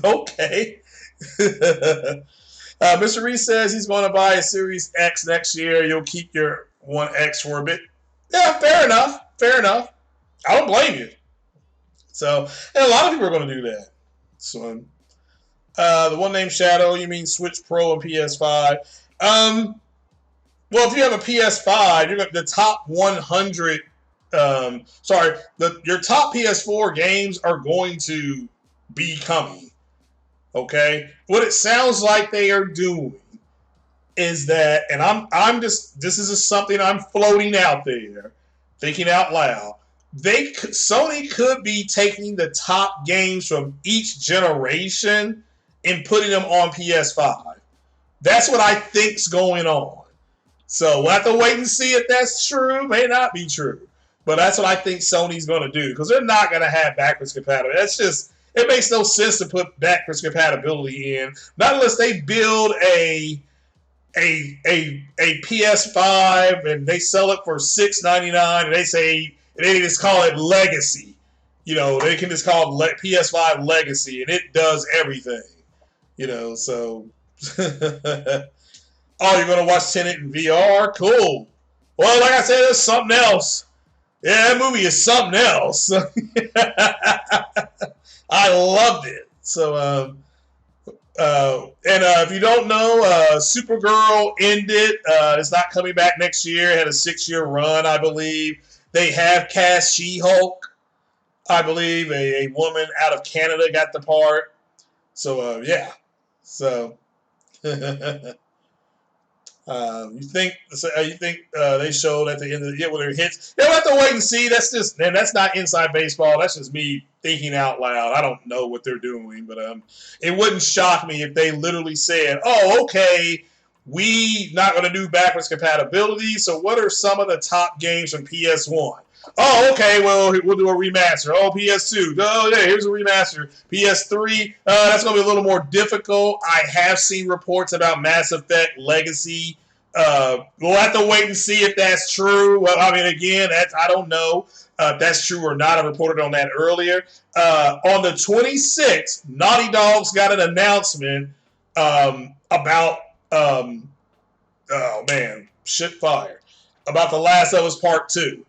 okay. Mr. Reese says he's going to buy a Series X next year. You'll keep your One X for a bit. Yeah, fair enough. I don't blame you. So, and a lot of people are going to do that. So, the one named Shadow, you mean Switch Pro and PS5? Well, if you have a PS5, the top 100 your top PS4 games are going to be coming. Okay, what it sounds like they are doing is that, and this is just something I'm floating out there, thinking out loud. Sony could be taking the top games from each generation and putting them on PS5. That's what I think's going on. So we'll have to wait and see if that's true. May not be true, but that's what I think Sony's going to do, because they're not going to have backwards compatibility. It makes no sense to put backwards compatibility in, not unless they build a PS5 and they sell it for $699 and they just call it Legacy. They can just call it PS5 Legacy, and it does everything. So oh, you're gonna watch Tenet in VR? Cool. Well, like I said, it's something else. Yeah, that movie is something else. I loved it. So, if you don't know, Supergirl ended. It's not coming back next year. It had a 6-year run, I believe. They have cast She-Hulk. I believe a woman out of Canada got the part. So, yeah. So, you think they showed at the end of the year with their hits? They'll have to wait and see. That's not inside baseball. That's just me thinking out loud. I don't know what they're doing, but it wouldn't shock me if they literally said, "Oh, okay, we not going to do backwards compatibility. So, what are some of the top games from PS1? Oh, okay, well, we'll do a remaster. Oh, PS2. Oh, yeah, here's a remaster. PS3, that's going to be a little more difficult. I have seen reports about Mass Effect Legacy. We'll have to wait and see if that's true. Well, I mean, again, I don't know if that's true or not. I reported on that earlier. On the 26th, Naughty Dog's got an announcement about, oh, man, shit fire, about The Last of Us Part 2.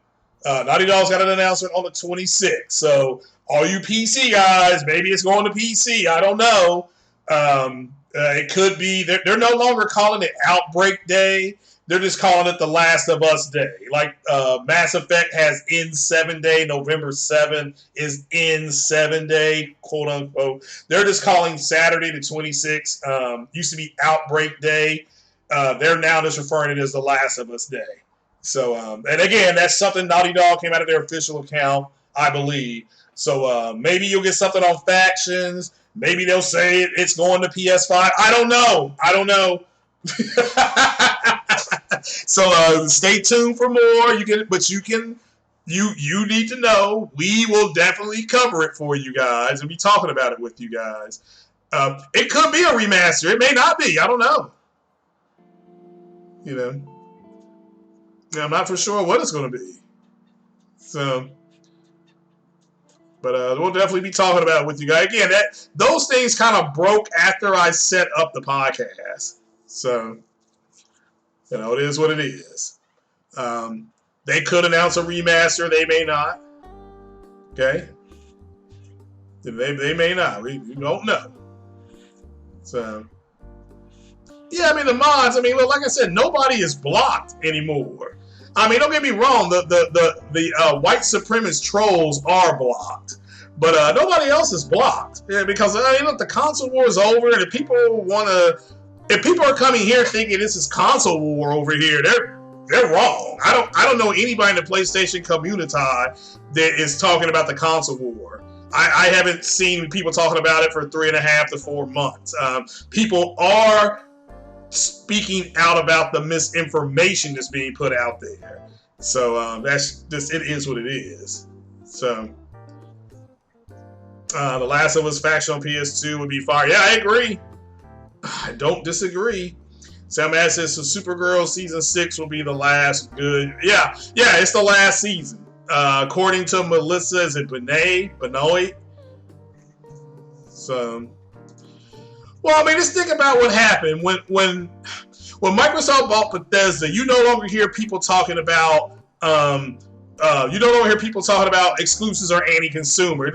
Naughty Dog's got an announcement on the 26th. So, all you PC guys, maybe it's going to PC. I don't know. It could be. They're no longer calling it Outbreak Day. They're just calling it The Last of Us Day. Like Mass Effect has N7 Day. November 7th is N7 Day, quote unquote. They're just calling Saturday the 26th. Used to be Outbreak Day. They're now just referring to it as The Last of Us Day. So, and again, that's something Naughty Dog came out of their official account, I believe. So maybe you'll get something on Factions. Maybe they'll say it's going to PS5. I don't know. So stay tuned for more. You need to know. We will definitely cover it for you guys and be talking about it with you guys. It could be a remaster. It may not be. I don't know. I'm not for sure what it's going to be. So, but we'll definitely be talking about it with you guys. Again, those things kind of broke after I set up the podcast. So, it is what it is. They could announce a remaster. They may not. Okay? They may not. We don't know. So, yeah, I mean, the mods, look, like I said, nobody is blocked anymore. Don't get me wrong, the white supremacist trolls are blocked, but nobody else is blocked. Yeah, because look, the console war is over, and if people are coming here thinking this is console war over here, they're wrong. I don't know anybody in the PlayStation community that is talking about the console war. I haven't seen people talking about it for 3.5 to 4 months. People are speaking out about the misinformation that's being put out there. So that's just, it is what it is. So The Last of Us faction on PS2 would be fire. Yeah, I agree. I don't disagree. Sam Ash says, so Supergirl season 6 will be the last good. Yeah, it's the last season. According to Melissa, is it Benoit? So, well, just think about what happened when Microsoft bought Bethesda. You no longer hear people talking about exclusives or anti-consumer.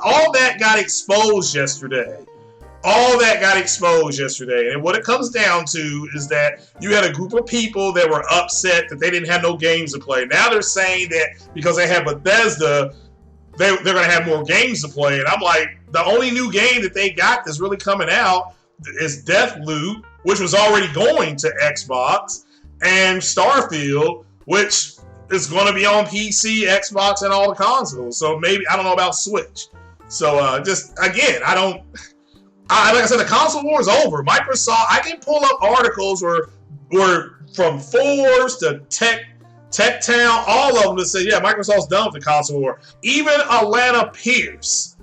All that got exposed yesterday. All that got exposed yesterday. And what it comes down to is that you had a group of people that were upset that they didn't have no games to play. Now they're saying that because they have Bethesda, they're going to have more games to play. And I'm like, the only new game that they got that's really coming out is Deathloop, which was already going to Xbox, and Starfield, which is going to be on PC, Xbox, and all the consoles. So maybe, I don't know about Switch. So just, again, like I said, the console war is over. Microsoft, I can pull up articles where from Forbes to Tech Town, all of them that say, yeah, Microsoft's done with the console war. Even Alana Pierce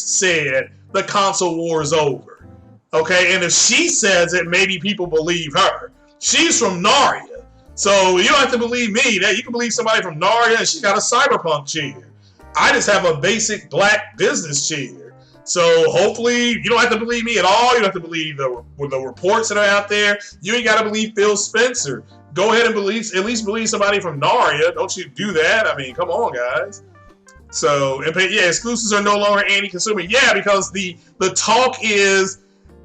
said the console war is over. Okay, and if she says it, maybe people believe her. She's from Narya, so you don't have to believe me. That you can believe somebody from Narya, and she's got a cyberpunk chair. I just have a basic black business chair. So hopefully you don't have to believe me at all. You don't have to believe the reports that are out there. You ain't got to believe Phil Spencer. Go ahead and at least believe somebody from Narya. Don't you do that? I mean, come on, guys. So, yeah, exclusives are no longer anti-consumer. Yeah, because the talk is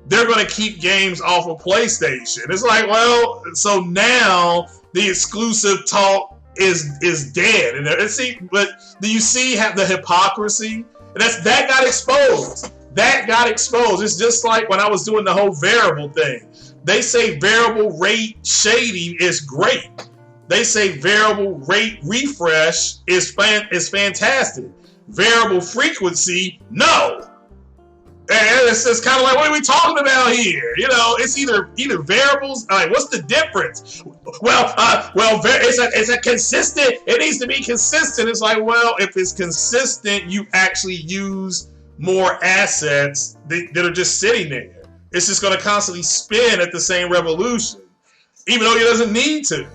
they're going to keep games off of PlayStation. It's like, well, so now the exclusive talk is dead. And see, but do you see the hypocrisy? That got exposed. That got exposed. It's just like when I was doing the whole variable thing. They say variable rate shading is great. They say variable rate refresh is fantastic. Variable frequency, no. And it's kind of like, what are we talking about here? You know, it's either variables. Like, what's the difference? Well, it's a consistent. It needs to be consistent. It's like, well, if it's consistent, you actually use more assets that are just sitting there. It's just going to constantly spin at the same revolution, even though it doesn't need to.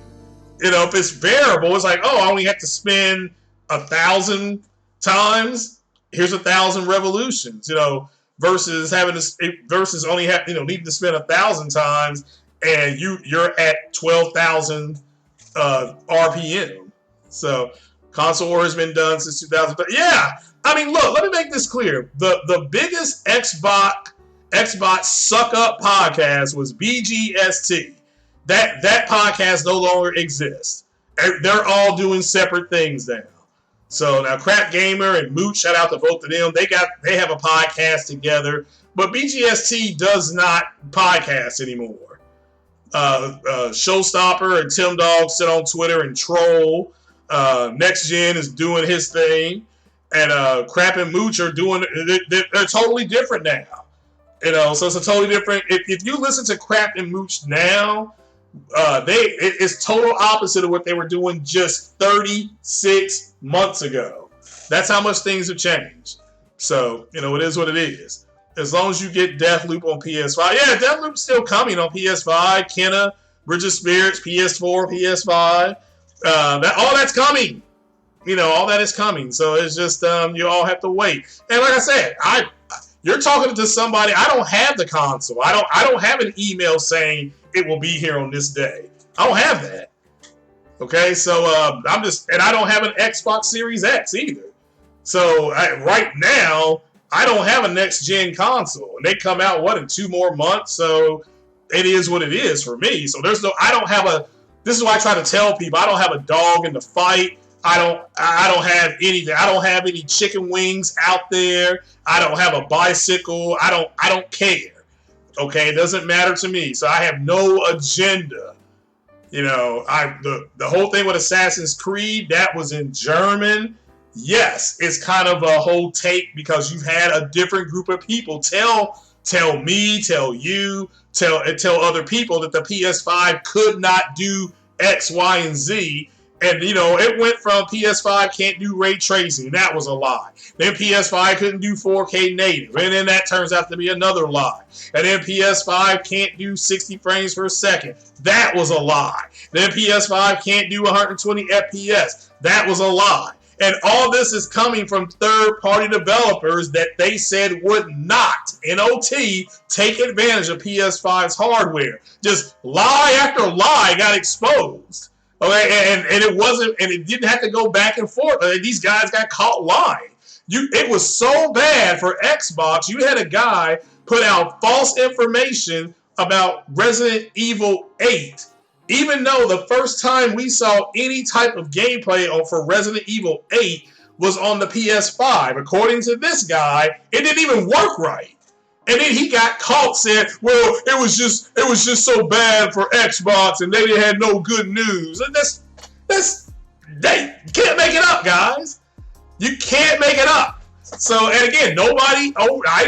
You know, if it's variable, it's like, oh, I only have to spin 1,000 times. Here's 1,000 revolutions. You know. Versus only needing to spend 1,000 times, and you're at 12,000 RPM. So console war has been done since 2000. Yeah, I mean, look, let me make this clear. The biggest Xbox suck up podcast was BGST. That podcast no longer exists. They're all doing separate things now. So now Crap Gamer and Mooch, shout out to both of them. They have a podcast together, but BGST does not podcast anymore. Showstopper and Tim Dog sit on Twitter and troll. Next Gen is doing his thing, and Crap and Mooch are doing. They're totally different now. You know, so it's a totally different. If you listen to Crap and Mooch now, it's total opposite of what they were doing just 36 months ago. That's how much things have changed. So, you know, it is what it is. As long as you get Deathloop on PS5. Yeah, Deathloop's still coming on PS5. Kenna, Bridge of Spirits, PS4, PS5. All that's coming. You know, all that is coming. So it's just, you all have to wait. And like I said, you're talking to somebody, I don't have the console. I don't have an email saying it will be here on this day. I don't have that. Okay, so I don't have an Xbox Series X either. So right now, I don't have a next gen console, and they come out in 2 more months. So it is what it is for me. So this is why I try to tell people I don't have a dog in the fight. I don't have anything. I don't have any chicken wings out there. I don't have a bicycle. I don't care. Okay, it doesn't matter to me. So I have no agenda. You know, the whole thing with Assassin's Creed, that was in German. Yes, it's kind of a whole take because you've had a different group of people tell me, tell you, tell other people that the PS5 could not do X, Y, and Z. And, you know, it went from PS5 can't do ray tracing. That was a lie. Then PS5 couldn't do 4K native. And then that turns out to be another lie. And then PS5 can't do 60 frames per second. That was a lie. Then PS5 can't do 120 FPS. That was a lie. And all this is coming from third-party developers that they said would not, NOT, take advantage of PS5's hardware. Just lie after lie got exposed. Okay, and it wasn't, and it didn't have to go back and forth. These guys got caught lying. It was so bad for Xbox. You had a guy put out false information about Resident Evil 8, even though the first time we saw any type of gameplay for Resident Evil 8 was on the PS-5. According to this guy, it didn't even work right. And then he got caught saying, well, it was just so bad for Xbox and they had no good news. And you can't make it up, guys. You can't make it up. So, and again, I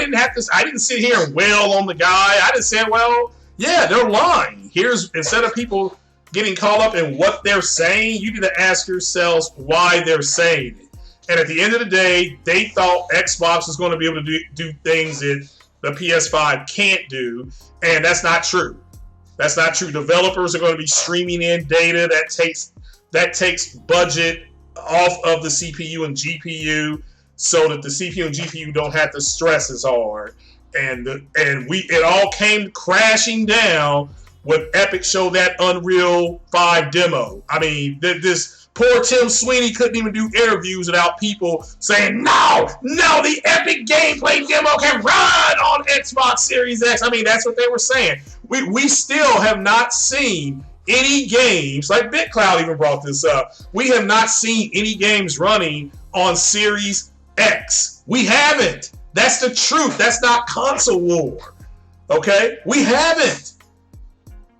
didn't sit here and wail on the guy. I just said, well, yeah, they're lying. Instead of people getting caught up in what they're saying, you need to ask yourselves why they're saying it. And at the end of the day, they thought Xbox was going to be able to do things that the PS5 can't do, and that's not true. That's not true. Developers are going to be streaming in data that takes budget off of the CPU and GPU, so that the CPU and GPU don't have to stress as hard. And it all came crashing down when Epic showed that Unreal 5 demo. I mean, this poor Tim Sweeney couldn't even do interviews without people saying, no, the Epic gameplay demo can run on Xbox Series X. I mean, that's what they were saying. We still have not seen any games, like BitCloud even brought this up, we have not seen any games running on Series X. We haven't. That's the truth. That's not console war. Okay? We haven't.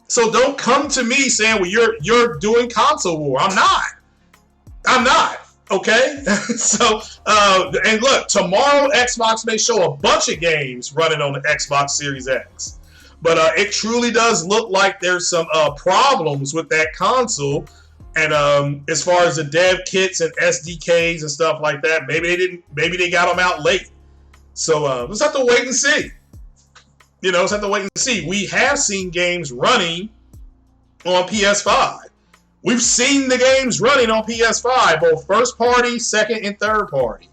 So don't come to me saying, well, you're doing console war. I'm not. Okay? So, and look, tomorrow Xbox may show a bunch of games running on the Xbox Series X. But it truly does look like there's some problems with that console. And as far as the dev kits and SDKs and stuff like that, maybe they got them out late. So let's have to wait and see. Let's have to wait and see. We have seen games running on PS5. We've seen the games running on PS5, both first party, second, and third party.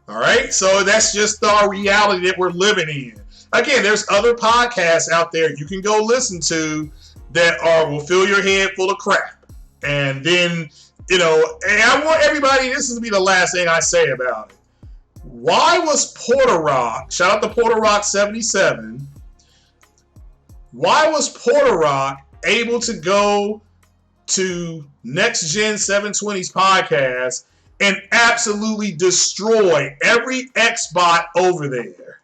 All right? So that's just our reality that we're living in. Again, there's other podcasts out there you can go listen to that will fill your head full of crap. And then, and I want everybody, this is to be the last thing I say about it. Why was Porter Rock, shout out to Porter Rock 77, why was Porter Rock able to go to Next Gen 720's podcast and absolutely destroy every Xbot over there?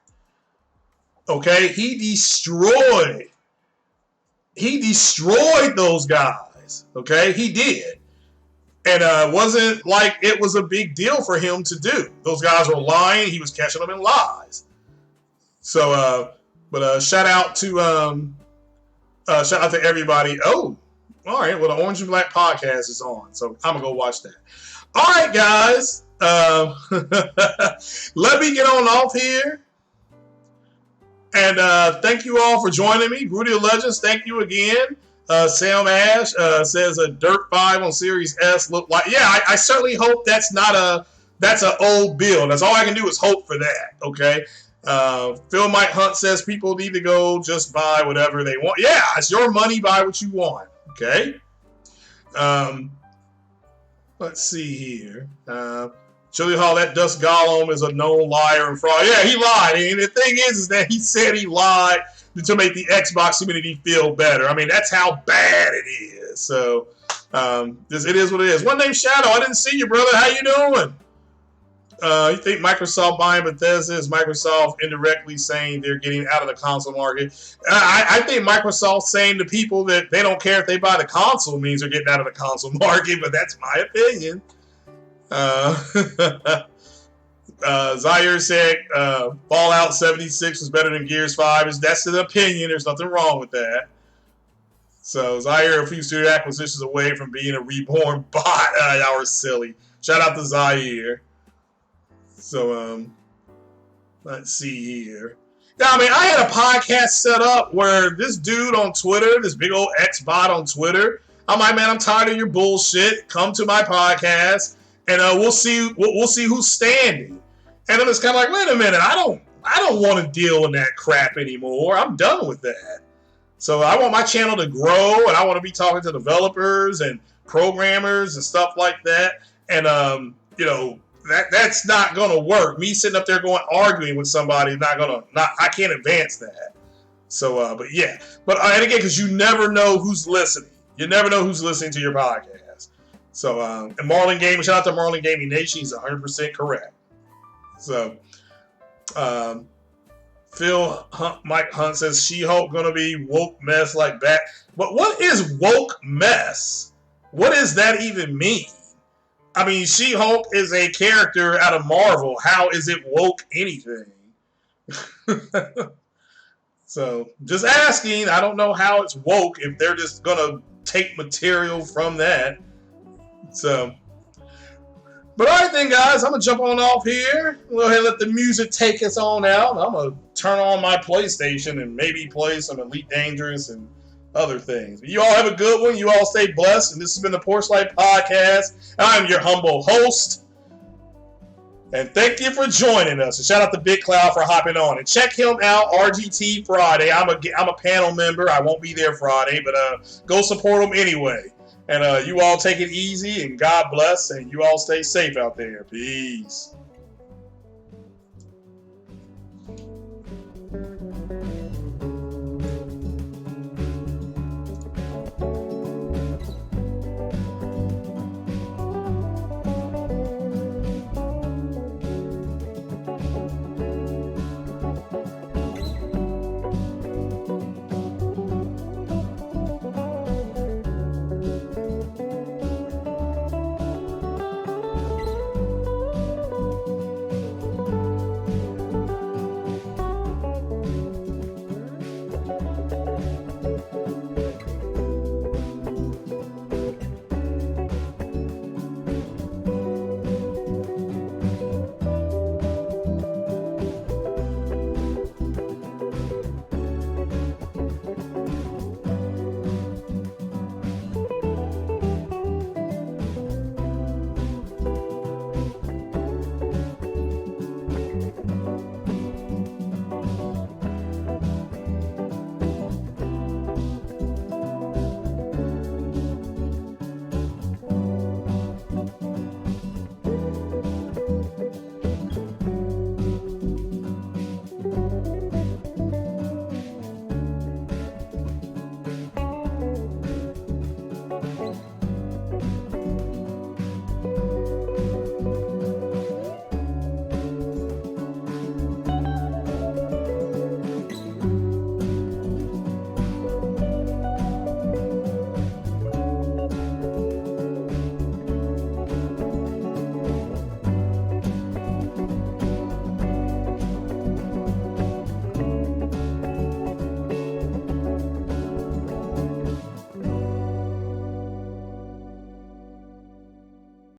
Okay, he destroyed those guys. Okay, he did. And it wasn't like it was a big deal for him to do. Those guys were lying. He was catching them in lies. So, but shout out to everybody. Oh, all right. Well, the Orange and Black podcast is on, so I'm gonna go watch that. All right, guys. Let me get on off here. And thank you all for joining me. Rudy of Legends, thank you again. Sam Ash says a Dirt 5 on Series S look like. Yeah, I certainly hope that's an old build. That's all I can do is hope for that. Okay. Phil Mike Hunt says people need to go just buy whatever they want. Yeah, it's your money. Buy what you want. Okay. Let's see here. Chili Hall, that Dust Gollum is a known liar and fraud. Yeah, he lied. And the thing is that he said he lied to make the Xbox community feel better. I mean, that's how bad it is. So, it is what it is. One name Shadow, I didn't see you, brother. How you doing? You think Microsoft buying Bethesda is Microsoft indirectly saying they're getting out of the console market? I think Microsoft saying to people that they don't care if they buy the console means they're getting out of the console market, but that's my opinion. Zaire said Fallout 76 was better than Gears 5. That's an opinion. There's nothing wrong with that. So Zaire a few studio acquisitions away from being a reborn bot. Y'all are silly. Shout out to Zaire. So let's see here. Yeah, I mean, I had a podcast set up where this dude on Twitter, this big old X-bot on Twitter, I'm like, man, I'm tired of your bullshit. Come to my podcast, and we'll see who's standing. And I'm just kind of like, wait a minute, I don't want to deal with that crap anymore. I'm done with that. So I want my channel to grow, and I want to be talking to developers and programmers and stuff like that. And that's not gonna work. Me sitting up there arguing with somebody is I can't advance that. So, but yeah, and again, because you never know who's listening. You never know who's listening to your podcast. So, and Marlon Gaming, shout out to Marlon Gaming Nation. He's 100% correct. So, Mike Hunt says She-Hulk gonna be woke mess like that. But what is woke mess? What does that even mean? I mean, She-Hulk is a character out of Marvel. How is it woke anything? So, just asking. I don't know how it's woke if they're just going to take material from that. So, but all right then, guys. I'm going to jump on off here. Go ahead and let the music take us on out. I'm going to turn on my PlayStation and maybe play some Elite Dangerous and other things. You all have a good one. You all stay blessed. And this has been the Porch Light Podcast. I'm your humble host. And thank you for joining us. And shout out to Big Cloud for hopping on. And check him out, RGT Friday. I'm a panel member. I won't be there Friday, but go support him anyway. And you all take it easy, and God bless, and you all stay safe out there. Peace.